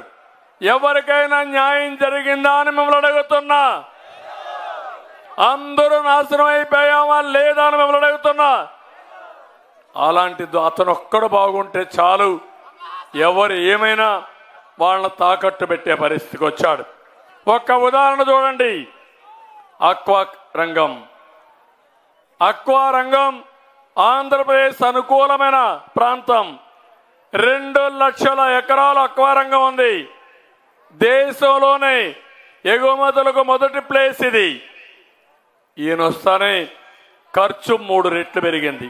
ఎవరికైనా న్యాయం జరిగిందా అని మిమ్మల్ని అడుగుతున్నా. అందరూ నాశనం అయిపోయామా లేదా అని మిమ్మల్ని అడుగుతున్నా. అలాంటిది అతను ఒక్కడు బాగుంటే చాలు, ఎవరు ఏమైనా వాళ్ళని తాకట్టు పెట్టే పరిస్థితికి వచ్చాడు. ఒక్క ఉదాహరణ చూడండి, అక్వా రంగం ఆంధ్రప్రదేశ్ అనుకూలమైన ప్రాంతం. 2 లక్షల ఎకరాలు అక్వా రంగం ఉంది. దేశంలోనే ఎగుమతులకు మొదటి ప్లేస్ ఇది. ఈయన వస్తానే ఖర్చు 3 రెట్లు పెరిగింది,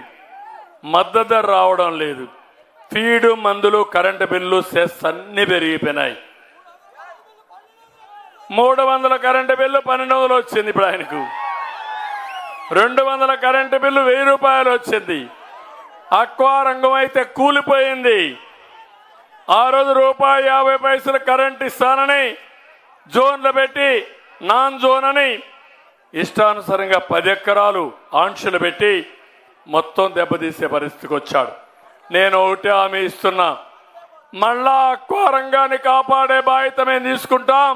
మద్దతు ధర రావడం లేదు, ఫీడు, మందులు, కరెంటు బిల్లు, సెస్ అన్ని పెరిగిపోయినాయి. 300 కరెంటు బిల్లు 1200 వచ్చింది. ఇప్పుడు ఆయనకు 200 కరెంటు బిల్లు 1000 రూపాయలు వచ్చింది. అక్వా రంగం అయితే కూలిపోయింది. ఆ రోజు ₹1.50 కరెంట్ ఇస్తానని జోన్లు పెట్టి నాన్ జోన్ అని ఇష్టానుసారంగా 10 ఎకరాలు ఆంక్షలు పెట్టి మొత్తం దెబ్బతీసే పరిస్థితికి వచ్చాడు. నేను ఒకటి హామీ ఇస్తున్నా, మళ్ళా అక్వా రంగాన్ని కాపాడే బాధ్యత మేము తీసుకుంటాం.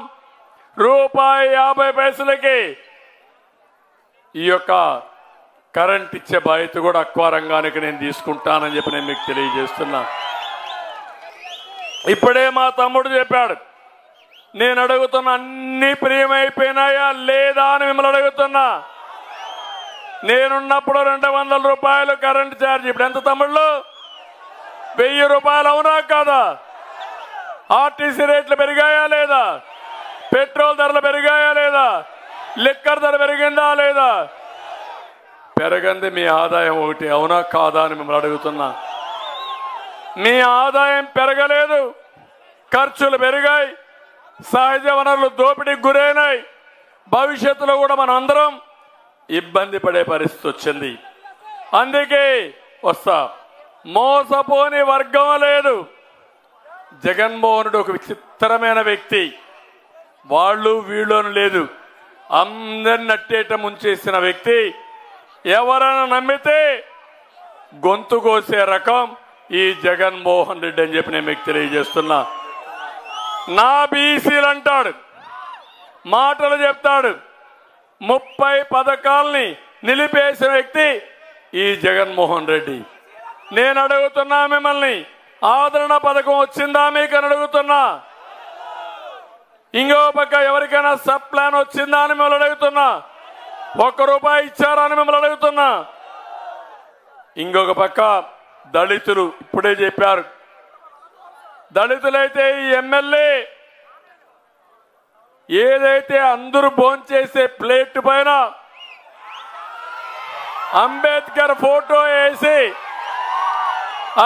₹1.50కి ఈ యొక్క కరెంట్ ఇచ్చే బాధ్యత కూడా అక్వా రంగానికి నేను తీసుకుంటానని చెప్పి నేను మీకు తెలియజేస్తున్నా. ఇప్పుడే మా తమ్ముడు చెప్పాడు, నేను అడుగుతున్నా అన్ని ప్రియమైపోయినాయా లేదా అని మిమ్మల్ని అడుగుతున్నా. నేనున్నప్పుడు ₹200 కరెంట్ ఛార్జ్, ఇప్పుడు ఎంత తమ్ముళ్ళు? ₹1000. అవునా కాదా? ఆర్టీసీ రేట్లు పెరిగాయా లేదా? పెట్రోల్ ధరలు పెరిగాయా లేదా? లిక్కర్ ధర పెరిగిందా లేదా? పెరగంది మీ ఆదాయం ఒకటి, అవునా కాదా అని మిమ్మల్ని అడుగుతున్నా. మీ ఆదాయం పెరగలేదు, ఖర్చులు పెరిగాయి, సహజ వనరులు దోపిడీకి గురైనాయి. భవిష్యత్తులో కూడా మనం అందరం ఇబ్బంది పడే పరిస్థితి వచ్చింది. అందుకే వస్తా, మోసపోని వర్గం లేదు. జగన్మోహనుడు ఒక విచిత్రమైన వ్యక్తి, వాళ్ళు వీళ్ళని లేదు, అందరిని అట్టేట ముంచేసిన వ్యక్తి. ఎవరైనా నమ్మితే గొంతు కోసే రకం ఈ జగన్మోహన్ రెడ్డి అని చెప్పి నేను మీకు తెలియజేస్తున్నా. నా బీసీలు అంటాడు, మాటలు చెప్తాడు, 30 పథకాల్ని నిలిపేసిన వ్యక్తి ఈ జగన్మోహన్ రెడ్డి. నేను అడుగుతున్నా మిమ్మల్ని, ఆదరణ పథకం వచ్చిందా మీకు అని అడుగుతున్నా. ఇంకో పక్క ఎవరికైనా సబ్ ప్లాన్ వచ్చిందా అని మిమ్మల్ని అడుగుతున్నా. ₹1 ఇచ్చారా అని మిమ్మల్ని అడుగుతున్నా. ఇంకొక పక్క దళితులు, ఇప్పుడే చెప్పారు, దళితులైతే ఈ ఎమ్మెల్యే ఏదైతే అందరూ భోంచేసే ప్లేట్ పైన అంబేద్కర్ ఫోటో వేసి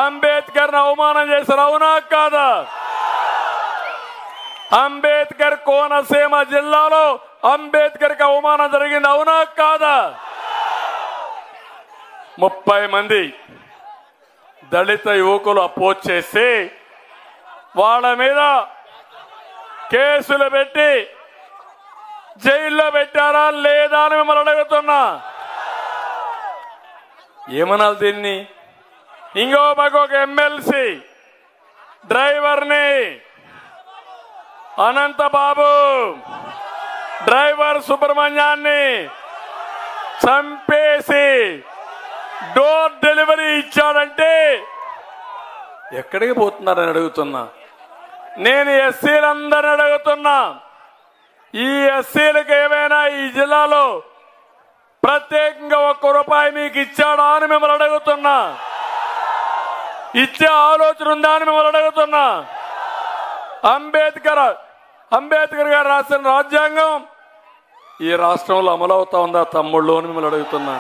అంబేద్కర్ని అవమానం చేశారు, అవునా కాదా? అంబేద్కర్ కోనసీమ జిల్లాలో అంబేద్కర్కి అవమానం జరిగింది, అవునా కాదా? 30 మంది దళిత యువకులు అపోజ్ చేసి వాళ్ళ మీద కేసులు పెట్టి జైల్లో పెట్టారా లేదా అని మిమ్మల్ని అడుగుతున్నా. ఏమనాలి దీన్ని? ఇంకో పక్క ఒక ఎమ్మెల్సీ డ్రైవర్ని అనంతబాబు డ్రైవర్ సుబ్రహ్మణ్యాన్ని చంపేసి డోర్ డెలివరీ ఇచ్చాడంటే ఎక్కడికి పోతున్నారని అడుగుతున్నా. నేను ఎస్సీలందరిని అడుగుతున్నా, ఈ ఎస్సీలకు ఏమైనా ఈ జిల్లాలో ప్రత్యేకంగా ₹1 మీకు ఇచ్చాడా అని మిమ్మల్ని అడుగుతున్నా. ఇచ్చే ఆలోచన ఉందా అని మిమ్మల్ని అడుగుతున్నా. అంబేద్కర్ గారు రాసిన రాజ్యాంగం ఈ రాష్ట్రంలో అమలవుతా ఉందా తమ్ముళ్ళు అని మిమ్మల్ని అడుగుతున్నా.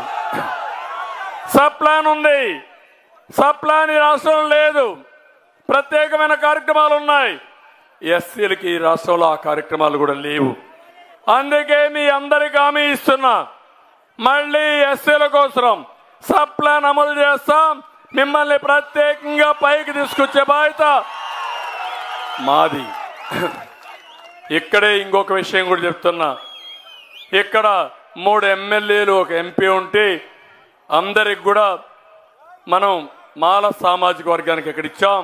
సబ్ ప్లాన్ ఉంది, సబ్ ప్లాన్ ఈ రాష్ట్రంలో లేదు. ప్రత్యేకమైన కార్యక్రమాలు ఉన్నాయి. ఎస్సీలకి ఈ రాష్ట్రంలో ఆ కార్యక్రమాలు కూడా లేవు. అందుకే మీ అందరికీ హామీ ఇస్తున్నా, మళ్ళీ ఎస్సీల కోసం సబ్ ప్లాన్ అమలు చేస్తాం. మిమ్మల్ని ప్రత్యేకంగా పైకి తీసుకొచ్చే బాధ్యత మాది. ఇక్కడే ఇంకొక విషయం కూడా చెప్తున్నా. ఇక్కడ 3 ఎమ్మెల్యేలు 1 ఎంపీ ఉంటే అందరికి కూడా మనం మాల సామాజిక వర్గానికి ఎక్కడ ఇచ్చాం.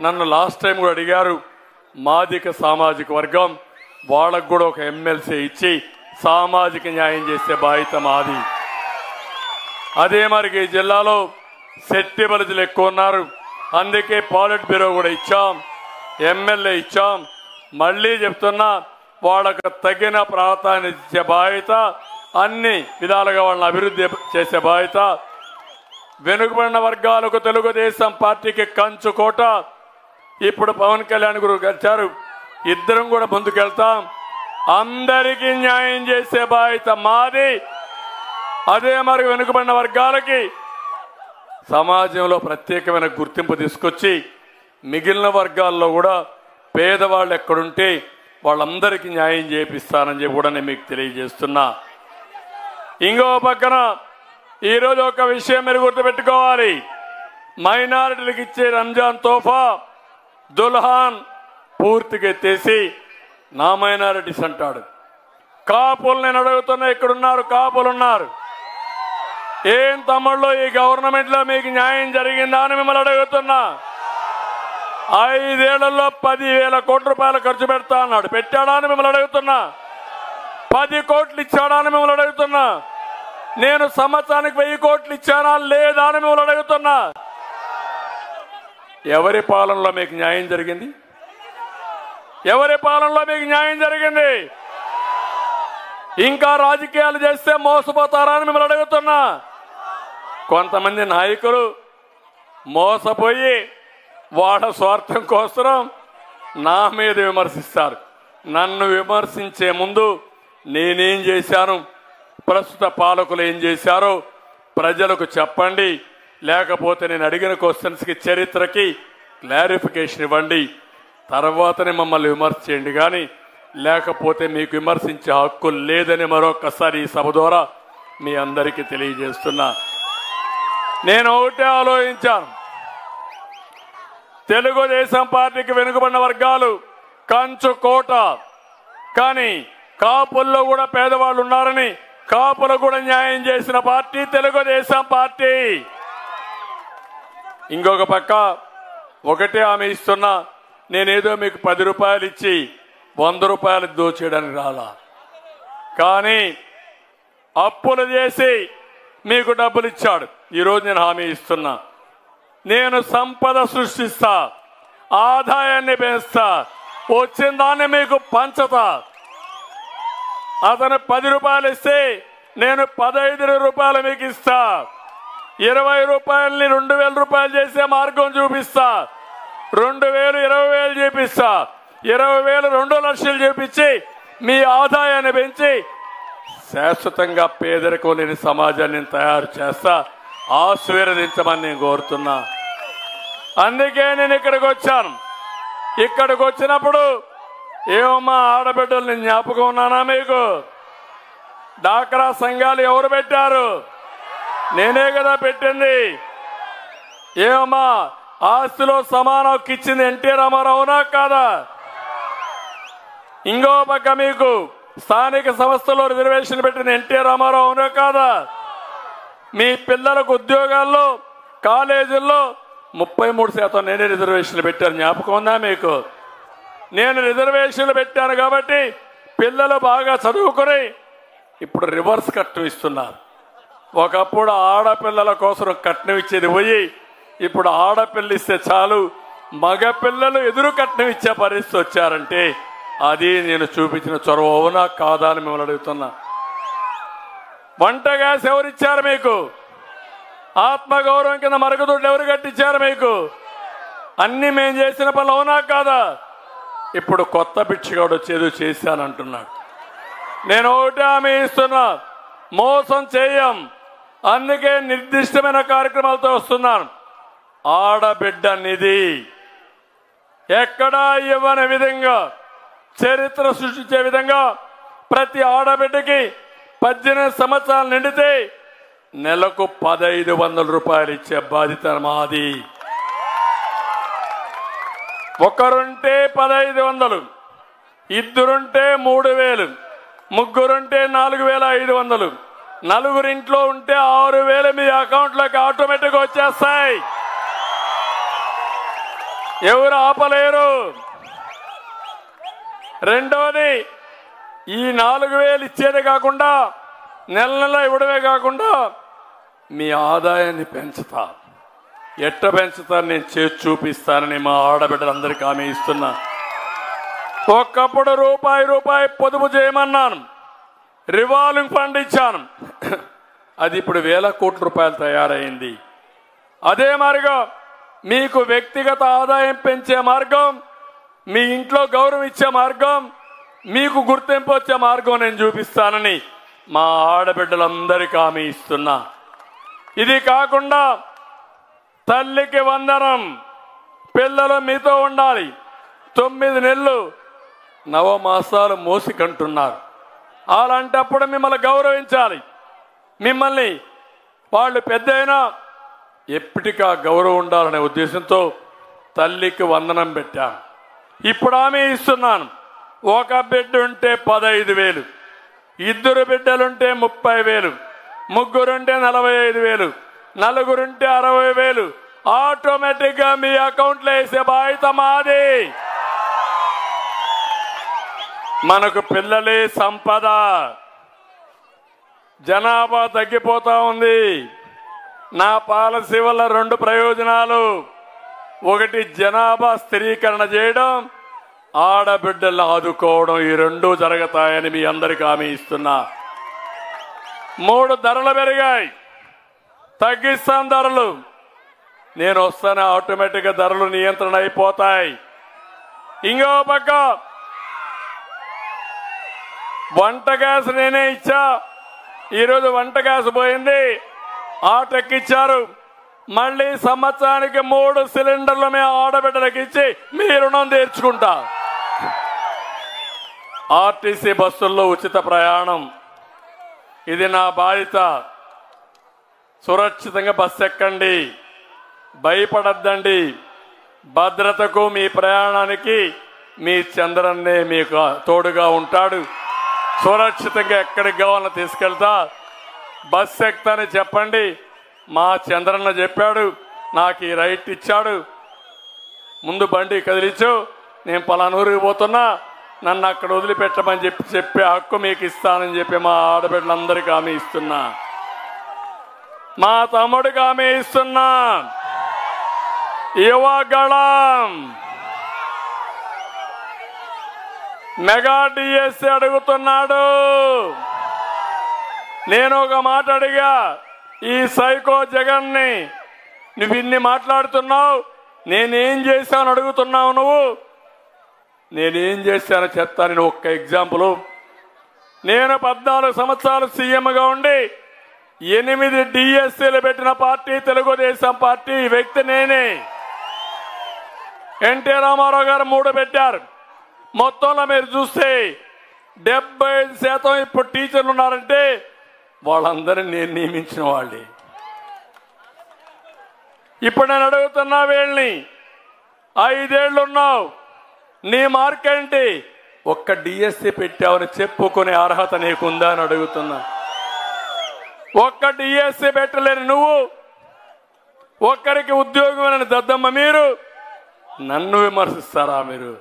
నన్ను లాస్ట్ టైం కూడా అడిగారు. మాదిక సామాజిక వర్గం వాళ్ళకు కూడా 1 ఎమ్మెల్సీ ఇచ్చి సామాజిక న్యాయం చేసే బాధ్యత మాది. అదే మరి ఈ జిల్లాలో శెట్టి బలిజలు ఎక్కువ ఉన్నారు. అందుకే పాలిట్ బ్యూరో కూడా ఇచ్చాం, ఎమ్మెల్యే ఇచ్చాం. మళ్ళీ చెప్తున్నా, వాళ్ళకు తగిన ప్రాధాన్యత ఇచ్చే బాధ్యత, అన్ని విధాలుగా వాళ్ళని అభివృద్ధి చేసే బాధ్యత. వెనుకబడిన వర్గాలకు తెలుగుదేశం పార్టీకి కంచుకోట. ఇప్పుడు పవన్ కళ్యాణ్ గారు వచ్చారు, ఇద్దరం కూడా ముందుకెళ్తాం. అందరికీ న్యాయం చేసే బాధ్యత మాది. అదే మరి వెనుకబడిన వర్గాలకి సమాజంలో ప్రత్యేకమైన గుర్తింపు తీసుకొచ్చి మిగిలిన వర్గాల్లో కూడా పేదవాళ్ళు ఎక్కడుంటే వాళ్ళందరికీ న్యాయం చేపిస్తానని చెప్పి కూడా నేను మీకు తెలియజేస్తున్నా. ఇంకో పక్కన ఈరోజు ఒక విషయం మీరు గుర్తుపెట్టుకోవాలి. మైనారిటీలకు ఇచ్చే రంజాన్ తోఫా దుల్హాన్ పూర్తిగా ఎత్తేసి నా మైనారిటీస్ అంటాడు. కాపులు నేను అడుగుతున్నా, ఇక్కడున్నారు కాపులు ఉన్నారు. ఏం తమ్ముళ్ళు ఈ గవర్నమెంట్ లో మీకు న్యాయం జరిగిందా అని మిమ్మల్ని అడుగుతున్నా. 5 ఏళ్లలో 10,000 కోట్ల రూపాయలు ఖర్చు పెడతా అన్నాడు, పెట్టాడా అని మిమ్మల్ని అడుగుతున్నా. 10 కోట్లు ఇచ్చాడా అని మిమ్మల్ని అడుగుతున్నా. నేను సంవత్సరానికి 1000 కోట్లు ఇచ్చానా లేదా అని మిమ్మల్ని అడుగుతున్నా. ఎవరి పాలనలో మీకు న్యాయం జరిగింది? ఎవరి పాలనలో మీకు న్యాయం జరిగింది? ఇంకా రాజకీయాలు చేస్తే మోసపోతారా అని మిమ్మల్ని అడుగుతున్నా. కొంతమంది నాయకులు మోసపోయి వాళ్ళ స్వార్థం కోసం నా మీద విమర్శిస్తారు. నన్ను విమర్శించే ముందు నేనేం చేశాను, ప్రస్తుత పాలకులు ఏం చేశారో ప్రజలకు చెప్పండి. లేకపోతే నేను అడిగిన క్వశ్చన్స్కి చరిత్రకి క్లారిఫికేషన్ ఇవ్వండి. తర్వాతనే మమ్మల్ని విమర్శ చేయండి. కానీ లేకపోతే మీకు విమర్శించే హక్కు లేదని మరొకసారి ఈ సభ ద్వారా మీ అందరికీ తెలియజేస్తున్నా. నేను ఒకటే ఆలోచించాను, తెలుగుదేశం పార్టీకి వెనుకబడిన వర్గాలు కంచు కోట. కానీ కాపుల్లో కూడా పేదవాళ్ళు ఉన్నారని కాపులకు కూడా న్యాయం చేసిన పార్టీ తెలుగుదేశం పార్టీ. ఇంకొక పక్క ఒకటే ఆమె ఇస్తున్నా, నేనేదో మీకు 10 రూపాయలు ఇచ్చి 100 రూపాయలు దోచేయడానికి రాలా. కానీ అప్పులు చేసి మీకు డబ్బులు ఇచ్చాడు. ఈరోజు నేను హామీ ఇస్తున్నా, నేను సంపద సృష్టిస్తా, ఆదాయాన్ని పెంచుతా, వచ్చిన దాన్ని మీకు పంచుతా. అతను 10 రూపాయలు ఇస్తే నేను 15 రూపాయలు మీకు ఇస్తా. 20 రూపాయలని 2,000 రూపాయలు చేసే మార్గం చూపిస్తా. 2,000 20,000 చేపిస్తా. 20,000 2 లక్షలు చేపించి మీ ఆదాయాన్ని పెంచి శాశ్వతంగా పేదరికం లేని సమాజాన్ని తయారు చేస్తా. ఆశీర్వదించమని నేను కోరుతున్నా. అందుకే నేను ఇక్కడికి వచ్చాను. ఇక్కడికి వచ్చినప్పుడు ఏమమ్మా ఆడబిడ్డలు నేను జ్ఞాపకం ఉన్నానా మీకు? డాక్రా సంఘాలు ఎవరు పెట్టారు? నేనే కదా పెట్టింది. ఏమమ్మా ఆస్తిలో సమాన హక్కు ఇచ్చింది ఎన్టీ రామారావు అవునా కాదా? ఇంకో పక్క మీకు స్థానిక సంస్థలో రిజర్వేషన్ పెట్టిన ఎన్టీ రామారావు అవునా కాదా? మీ పిల్లలకు ఉద్యోగాల్లో కాలేజీల్లో 33% నేనే రిజర్వేషన్లు పెట్టాను. జ్ఞాపకం ఉందా మీకు? నేను రిజర్వేషన్లు పెట్టాను కాబట్టి పిల్లలు బాగా చదువుకొని ఇప్పుడు రివర్స్ కట్నం ఇస్తున్నారు. ఒకప్పుడు ఆడపిల్లల కోసం కట్నం ఇచ్చేది పోయి ఇప్పుడు ఆడపిల్ల ఇస్తే చాలు మగపిల్లలు ఎదురు కట్నం ఇచ్చే పరిస్థితి వచ్చారంటే అది నేను చూపించిన చొరవ అవునా కాదా అని మిమ్మల్ని అడుగుతున్నా. వంట గ్యాస్ ఎవరిచ్చారు మీకు? ఆత్మగౌరవం కింద మరుగుదొడ్లు ఎవరు కట్టించారు మీకు? అన్ని మేము చేసిన పనులు అవునా కాదా? ఇప్పుడు కొత్త బిచ్చగాడు వచ్చేది చేశానంటున్నాడు. నేను ఒకటి హామీ ఇస్తున్నా, మోసం చేయం. అందుకే నిర్దిష్టమైన కార్యక్రమాలతో వస్తున్నాను. ఆడబిడ్డ నిధి ఎక్కడా ఇవ్వని విధంగా చరిత్ర సృష్టించే విధంగా ప్రతి ఆడబిడ్డకి 18 సంవత్సరాలు నిండితే నెలకు 1500 రూపాయలు ఇచ్చే బాధ్యత మాది. ఒకరుంటే 1500, ఇద్దరుంటే 3000, ముగ్గురుంటే 4500, నలుగురింట్లో ఉంటే 6000 మీ అకౌంట్లోకి ఆటోమేటిక్గా వచ్చేస్తాయి. ఎవరు ఆపలేరు. రెండవది, ఈ 4000 ఇచ్చేదే కాకుండా నెల నెల ఇవ్వడమే కాకుండా మీ ఆదాయాన్ని పెంచుతా. ఎట్ట పెంచుతాను నేను చేసి చూపిస్తానని మా ఆడబిడ్డలందరికీ హామీ ఇస్తున్నా. ఒకప్పుడు రూపాయి పొదుపు చేయమన్నాను, రివాల్వింగ్ ఫండ్ ఇచ్చాను. అది ఇప్పుడు 1000 కోట్ల రూపాయలు తయారైంది. అదే మాదిరిగా మీకు వ్యక్తిగత ఆదాయం పెంచే మార్గం, మీ ఇంట్లో గౌరవం ఇచ్చే మార్గం, మీకు గుర్తింపు వచ్చే మార్గం నేను చూపిస్తానని మా ఆడబిడ్డలందరికీ హామీ ఇస్తున్నా. ఇది కాకుండా తల్లికి వందనం. పిల్లలు మీతో ఉండాలి. 9 నెలలు నవమాసాలు మోసి కంటున్నారు. అలాంటప్పుడు మిమ్మల్ని గౌరవించాలి. మిమ్మల్ని వాళ్ళు పెద్ద అయినా ఎప్పటికా గౌరవం ఉండాలనే ఉద్దేశంతో తల్లికి వందనం పెట్టాను. ఇప్పుడు హామీ ఇస్తున్నాను, ఒక బిడ్డ ఉంటే 15,000, ఇద్దరు బిడ్డలుంటే 30,000, ముగ్గురుంటే 45,000, నలుగురుంటే 60,000 ఆటోమేటిక్ గా మీ అకౌంట్లో వేసే బాధ్యత మాది. మనకు పిల్లలే సంపద. జనాభా తగ్గిపోతా ఉంది. నా పాలసీ వల్ల 2 ప్రయోజనాలు. ఒకటి, జనాభా స్థిరీకరణ చేయడం, ఆడబిడ్డలను ఆదుకోవడం. ఈ 2 జరుగుతాయని మీ అందరికీ హామీ ఇస్తున్నా. 3, ధరలు పెరిగాయి, తగ్గిస్తాను ధరలు. నేను వస్తానే ఆటోమేటిక్గా ధరలు నియంత్రణ అయిపోతాయి. ఇంకో పక్క వంట గ్యాస్ నేనే ఇచ్చా. ఈరోజు వంట గ్యాస్ పోయింది, ఆటెక్కిచ్చారు. మళ్ళీ సంవత్సరానికి 3 సిలిండర్లు మేము ఆడబిడ్డలకు ఇచ్చి మీ రుణం తీర్చుకుంటా. ఆర్టీసీ బస్సుల్లో ఉచిత ప్రయాణం, ఇది నా బాధ్యత. సురక్షితంగా బస్సు ఎక్కండి, భయపడద్దండి. భద్రతకు మీ ప్రయాణానికి మీ చంద్రన్నే మీకు తోడుగా ఉంటాడు. సురక్షితంగా ఎక్కడికి కావాలని తీసుకెళ్తా. బస్సు ఎక్కుతానని చెప్పండి. మా చంద్రన్న చెప్పాడు, నాకు ఈ రైట్ ఇచ్చాడు. ముందు బండి కదిలించు, నేను పలానూరికి పోతున్నా, నన్ను అక్కడ వదిలిపెట్టమని చెప్పే హక్కు మీకు ఇస్తానని చెప్పి మా ఆడబిడ్డలందరికీ హామీ ఇస్తున్నా. మా తమ్ముడికి హామీ ఇస్తున్నా. యువగళం మెగా డిఎస్సి అడుగుతున్నాడు. నేను ఒక మాట అడిగా, ఈ సైకో జగన్ని, నువ్వు ఇన్ని మాట్లాడుతున్నావు, నేనేం చేశాను అడుగుతున్నావు నువ్వు. నేనేం చేశానో చెప్తాను. ఒక్క ఎగ్జాంపుల్. నేను 14 సంవత్సరాలు సీఎంగా ఉండి 8 డిఎస్సీలు పెట్టిన పార్టీ తెలుగుదేశం పార్టీ. ఈ వ్యక్తి నేనే. ఎన్టీ రామారావు గారు 3 పెట్టారు. మొత్తంలో మీరు చూస్తే 75% ఇప్పుడు టీచర్లు ఉన్నారంటే వాళ్ళందరినీ నేను నియమించిన వాళ్ళే. ఇప్పుడు నేను అడుగుతున్నా, వీళ్ళని 5 ఏళ్ళు ఉన్నావు, నీ మార్క్ ఏంటి? ఒక్క డిఎస్సి పెట్టావని చెప్పుకునే అర్హత నీకుందా అని అడుగుతున్నా. ఒక్క డిఎస్సి పెట్టలేని నువ్వు, ఒక్కరికి ఉద్యోగం దద్దమ్మ మీరు నన్ను విమర్శిస్తారా? మీరు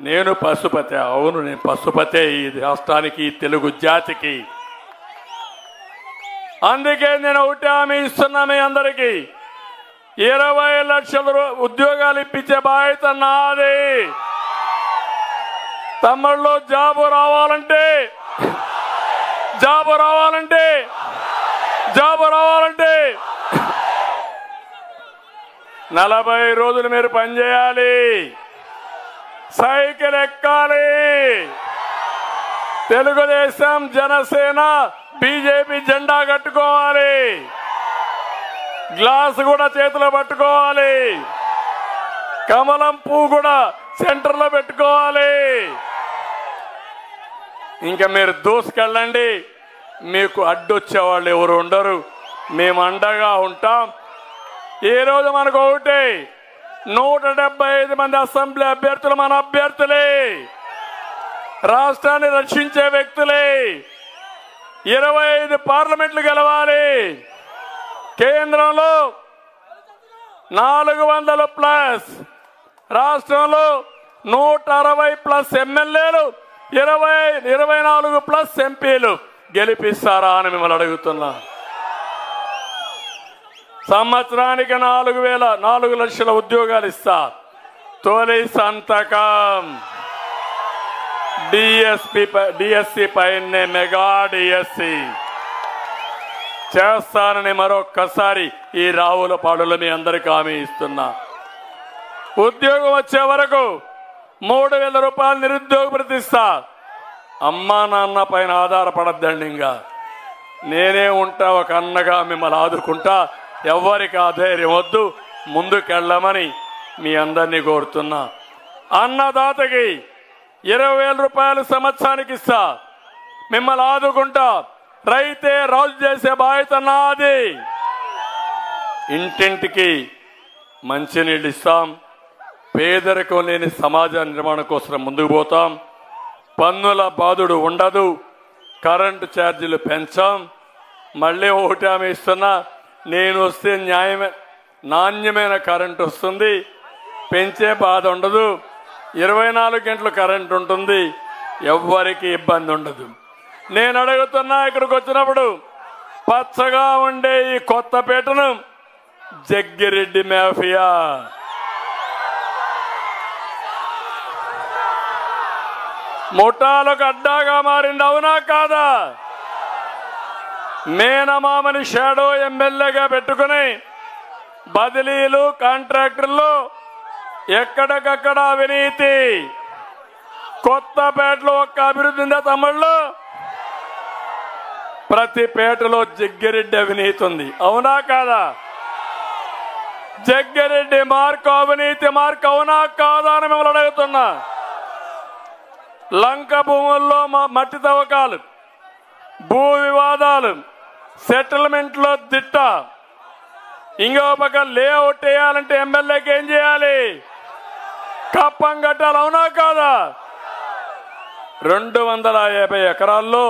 నేను పశుపతి. అవును, నేను పశుపతే ఈ రాష్ట్రానికి, తెలుగు జాతికి. అందుకే నేను ఒకటి హామీ ఇస్తున్నా మీ అందరికీ, 20 లక్షల ఉద్యోగాలు ఇప్పించే బాధ్యత నాది. తమ్ముళ్ళు జాబు రావాలంటే 40 రోజులు మీరు పనిచేయాలి, సైకిల్ ఎక్కాలి. తెలుగుదేశం, జనసేన, బీజేపీ జెండా కట్టుకోవాలి, గ్లాస్ కూడా చేతిలో పట్టుకోవాలి, కమలం పువ్వు కూడా సెంటర్లో పెట్టుకోవాలి. ఇంకా మీరు దూసుకెళ్ళండి, మీకు అడ్డొచ్చేవాళ్ళు ఎవరు ఉండరు. మేము అండగా ఉంటాం. ఈ రోజు మనకు ఒకటే, 175 మంది అసెంబ్లీ అభ్యర్థులు మన అభ్యర్థులే, రాష్ట్రాన్ని రక్షించే వ్యక్తులే. 25 పార్లమెంట్లు గెలవాలి. కేంద్రంలో 400+, రాష్ట్రంలో 160+ ఎమ్మెల్యేలు, 24+ ఎంపీలు గెలిపిస్తారా అని మిమ్మల్ని అడుగుతున్నా. సంవత్సరానికి 4 లక్షల ఉద్యోగాలు ఇస్తా. తొలి సంతకం డిఎస్సి పైనే మెగా డిఎస్సి చేస్తానని మరొక్కసారి ఈ రావులపాడులో మీ అందరికీ హామీ ఇస్తున్నా. ఉద్యోగం వచ్చే వరకు 3000 రూపాయలు నిరుద్యోగ ప్రతిస్తా. అమ్మా నాన్న పైన ఆధారపడద్దండి. ఇంకా నేనే ఉంటా, ఒక అన్నగా మిమ్మల్ని ఆదుకుంటా. ఎవరికి ఆధైర్యం వద్దు, ముందుకెళ్ళమని మీ అందరినీ కోరుతున్నా. అన్నదాతకి 20,000 రూపాయలు సంవత్సరానికి ఇస్తా, మిమ్మల్ని ఆదుకుంటా. రైతే రాజు చేసే బాధ్యత నాది. ఇంటింటికి మంచినీళ్ళు ఇస్తాం. పేదరికం లేని సమాజ నిర్మాణం కోసం ముందుకు పోతాం. పన్నుల బాధుడు ఉండదు. కరెంటు ఛార్జీలు పెంచాం. మళ్ళీ ఒకటి హామీ ఇస్తున్నా, నేను వస్తే నాణ్యమైన కరెంటు వస్తుంది, పెంచే బాధ ఉండదు. 24 గంటలు కరెంటు ఉంటుంది, ఎవ్వరికి ఇబ్బంది ఉండదు. నేను అడుగుతున్నా, ఇక్కడికి వచ్చినప్పుడు పచ్చగా ఉండే ఈ కొత్తపేటను జగ్గిరెడ్డి మాఫియా, ముఠాలకు అడ్డాగా మారింది. అవునా కాదా? మేనమామని షాడో ఎమ్మెల్యేగా పెట్టుకుని బదిలీలు, కాంట్రాక్టర్లు, ఎక్కడికక్కడ అవినీతి. కొత్తపేటలో ఒక్క అభివృద్ధి ఉందా తమ్ముళ్ళు? ప్రతి పేటలో జగ్గిరెడ్డి అవినీతి ఉంది. అవునా కాదా? జగ్గిరెడ్డి మార్కు అవినీతి మార్కు. అవునా కాదా అని మిమ్మల్ని అడుగుతున్నా. లంక భూముల్లో మట్టి తవ్వకాలు, భూ వివాదాలు, సెటిల్మెంట్లో దిట్ట. ఇంకో పక్క లేఅవుట్ వేయాలంటే ఎమ్మెల్యేకి ఏం చేయాలి? కప్పం కట్టాలి. అవునా కాదా? 250 ఎకరాల్లో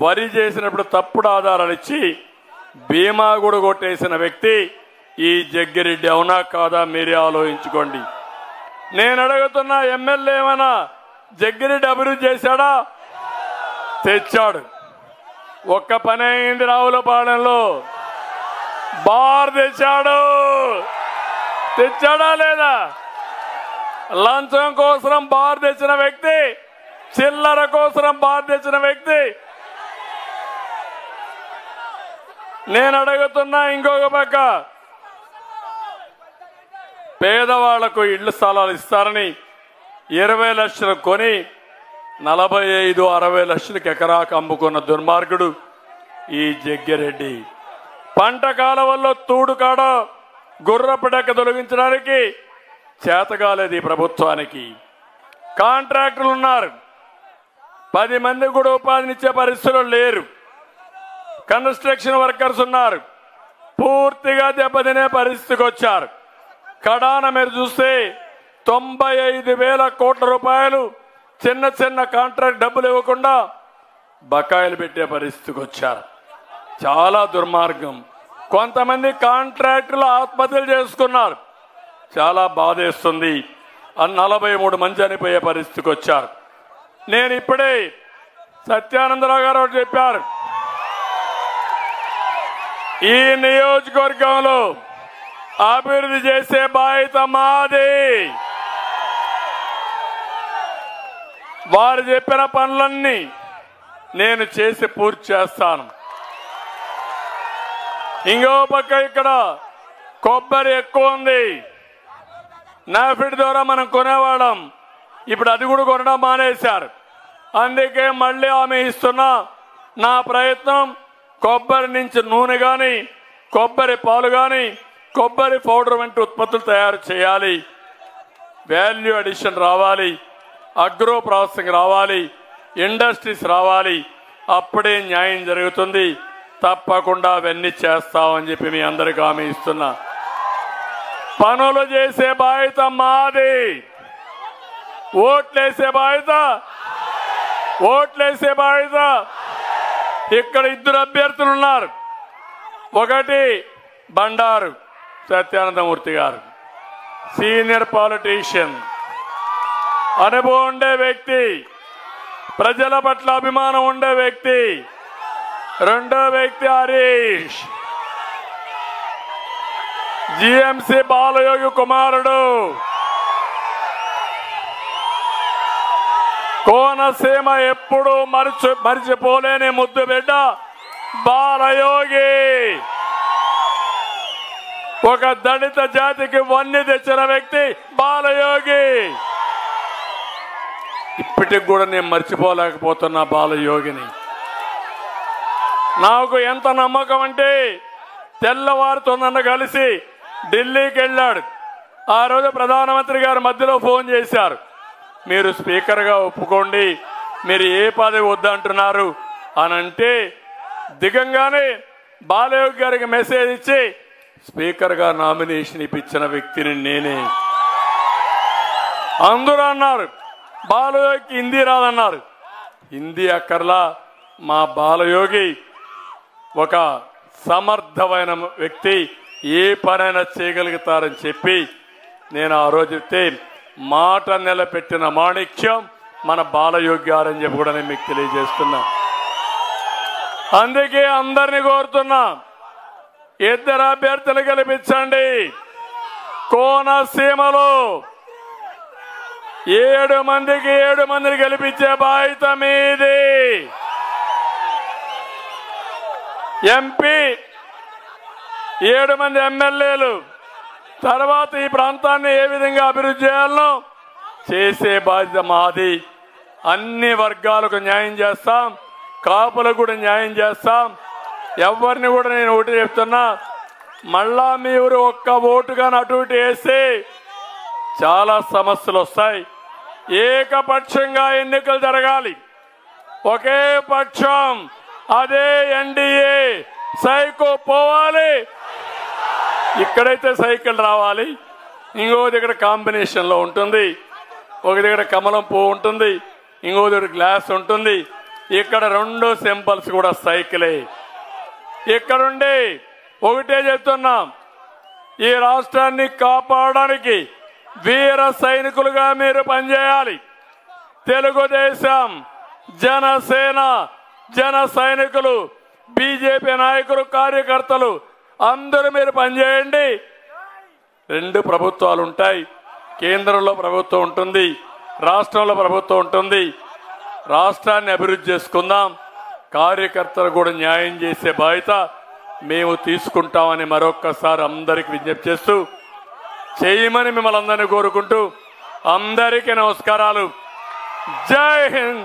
వరి చేసినప్పుడు తప్పుడు ఆధారాలు ఇచ్చి బీమా కూడా కొట్టేసిన వ్యక్తి ఈ జగ్గిరెడ్డి. అవునా కాదా? మీరే ఆలోచించుకోండి. నేను అడుగుతున్నా, ఎమ్మెల్యే ఏమైనా జగ్గిరెడ్డి అభివృద్ధి చేశాడా? తెచ్చాడు. ఒక్క పని అయింది. రావులపాలెంలో బార్ తెచ్చాడా లేదా? లంచం కోసం బార్ తెచ్చిన వ్యక్తి, చిల్లర కోసం బార్ తెచ్చిన వ్యక్తి. నేను అడుగుతున్నా, ఇంకొక పక్క పేదవాళ్లకు ఇళ్ల స్థలాలు ఇస్తారని 20 లక్షలు కొని 45-60 లక్షలకు ఎకరాకు అమ్ముకున్న దుర్మార్గుడు ఈ జగ్గిరెడ్డి. పంట కాలవల్లో తూడుకాడ గుర్రపడక తొలగించడానికి చేతగాలేదు ఈ ప్రభుత్వానికి. కాంట్రాక్టర్లు ఉన్నారు, 10 మంది కూడా ఉపాధినిచ్చే పరిస్థితులు లేరు. కన్స్ట్రక్షన్ వర్కర్స్ ఉన్నారు, పూర్తిగా దెబ్బతినే పరిస్థితికి వచ్చారు. కడాన మీరు చూస్తే 95,000 కోట్ల రూపాయలు చిన్న కాంట్రాక్ట్ డబ్బులు ఇవ్వకుండా బకాయిలు పెట్టే పరిస్థితికి వచ్చారు. చాలా దుర్మార్గం. కొంతమంది కాంట్రాక్టులు ఆత్మహత్యలు చేసుకున్నారు. చాలా బాధేస్తుంది. 43 మంది చనిపోయే పరిస్థితికి వచ్చారు. నేను ఇప్పుడే సత్యానందరావు గారు చెప్పారు, ఈ నియోజకవర్గంలో అభివృద్ధి చేసే బాధ్యత మాది. వారు చెప్పిన పనులన్నీ నేను చేసి పూర్తి చేస్తాను. ఇంకో పక్క ఇక్కడ కొబ్బరి ఎక్కువ ఉంది. నాఫిడ్ ద్వారా మనం కొనేవాళ్ళం, ఇప్పుడు అది కూడా కొనడం మానేశారు. అందుకే మళ్ళీ ఆమె ఇస్తున్నా నా ప్రయత్నం కొబ్బరి నుంచి నూనె కానీ, కొబ్బరి పాలు కానీ, కొబ్బరి పౌడర్ వంటి ఉత్పత్తులు తయారు చేయాలి. వాల్యూ అడిషన్ రావాలి, అగ్రో ప్రాసెసింగ్ రావాలి, ఇండస్ట్రీస్ రావాలి. అప్పుడే న్యాయం జరుగుతుంది. తప్పకుండా అవన్నీ చేస్తామని చెప్పి మీ అందరికీ హామీ ఇస్తున్నా. పనులు చేసే బాధ్యత మాది. ఓట్లేసే బాధ్యత ఇక్కడ 2 అభ్యర్థులు ఉన్నారు. ఒకటి బండారు సత్యానందమూర్తి గారు, సీనియర్ పాలిటీషియన్, అనుభవం ఉండే వ్యక్తి, ప్రజల పట్ల అభిమానం ఉండే వ్యక్తి. రెండో వ్యక్తి హరీష్, జీఎంసీ బాలయోగి కుమారుడు, కోనసీమ ఎప్పుడూ మరిచిపోలేని ముద్దు బిడ్డ బాలయోగి. ఒక దళిత జాతికి వన్నె తెచ్చిన వ్యక్తి బాలయోగి. ఇప్పటికి కూడా నేను మర్చిపోలేకపోతున్నా బాలయోగిని. నాకు ఎంత నమ్మకం అంటే తెల్లవారితో నన్ను కలిసి ఢిల్లీకి వెళ్ళాడు. ఆ రోజు ప్రధానమంత్రి గారు మధ్యలో ఫోన్ చేశారు, మీరు స్పీకర్గా ఒప్పుకోండి, మీరు ఏ పదవి వద్దంటున్నారు అని అంటే దిగంగానే బాలయోగి గారికి మెసేజ్ ఇచ్చి స్పీకర్గా నామినేషన్ ఇప్పించిన వ్యక్తిని నేనే. అందరూ అన్నారు బాలయోగికి హిందీ రాదన్నారు. హిందీ అక్కర్లా, మా బాలయోగి ఒక సమర్థమైన వ్యక్తి, ఏ పనైనా చేయగలుగుతారని చెప్పి నేను ఆ రోజు చెప్తే మాట నిలబెట్టిన మాణిక్యం మన బాలయోగి గారని చెప్పి కూడా నేను మీకు తెలియజేస్తున్నా. అందుకే అందరినీ కోరుతున్నా, 2 అభ్యర్థులు గెలిపించండి. కోనసీమలో 7 మందిని గెలిపించే బాధ్యత మీది. ఎంపీ 7 మంది ఎమ్మెల్యేలు, తర్వాత ఈ ప్రాంతాన్ని ఏ విధంగా అభివృద్ధి చేయాలనో చేసే బాధ్యత మాది. అన్ని వర్గాలకు న్యాయం చేస్తాం, కాపులకు కూడా న్యాయం చేస్తాం. ఎవరిని కూడా నేను ఒకటి చెప్తున్నా, మళ్ళా మీరు ఒక్క ఓటుగా అటు ఇటు వేస్తే చాలా సమస్యలు వస్తాయి. ఏకపక్షంగా ఎన్నికలు జరగాలి. ఒకే పక్షం, అదే ఎన్డీఏ. సైకో పోవాలి, ఇక్కడైతే సైకిల్ రావాలి, ఇంకో దగ్గర కాంబినేషన్లో ఉంటుంది, ఒక దగ్గర కమలం పువ్వు ఉంటుంది, ఇంకో దగ్గర గ్లాస్ ఉంటుంది. ఇక్కడ 2 సింబల్స్ కూడా సైకిలే. ఇక్కడుండి ఒకటే చెప్తున్నాం, ఈ రాష్ట్రాన్ని కాపాడడానికి వీర సైనికులుగా మీరు పనిచేయాలి. తెలుగుదేశం, జనసేన, జన సైనికులు, బీజేపీ నాయకులు, కార్యకర్తలు అందరూ మీరు పనిచేయండి. 2 ప్రభుత్వాలు ఉంటాయి. కేంద్రంలో ప్రభుత్వం ఉంటుంది, రాష్ట్రంలో ప్రభుత్వం ఉంటుంది. రాష్ట్రాన్ని అభివృద్ధి చేసుకుందాం. కార్యకర్తలు కూడా న్యాయం చేసే బాధ్యత మేము తీసుకుంటామని మరొక్కసారి అందరికి విజ్ఞప్తి చేస్తూ చేయమని మిమ్మల్ని అందరినీ కోరుకుంటూ అందరికీ నమస్కారాలు. జై హింద్,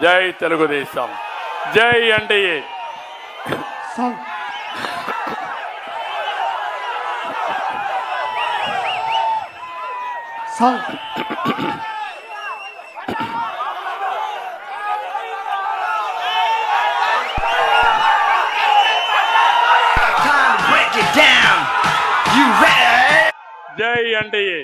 జై తెలుగుదేశం, జై ఎన్డీఏ. జై ఎన్డీఏ.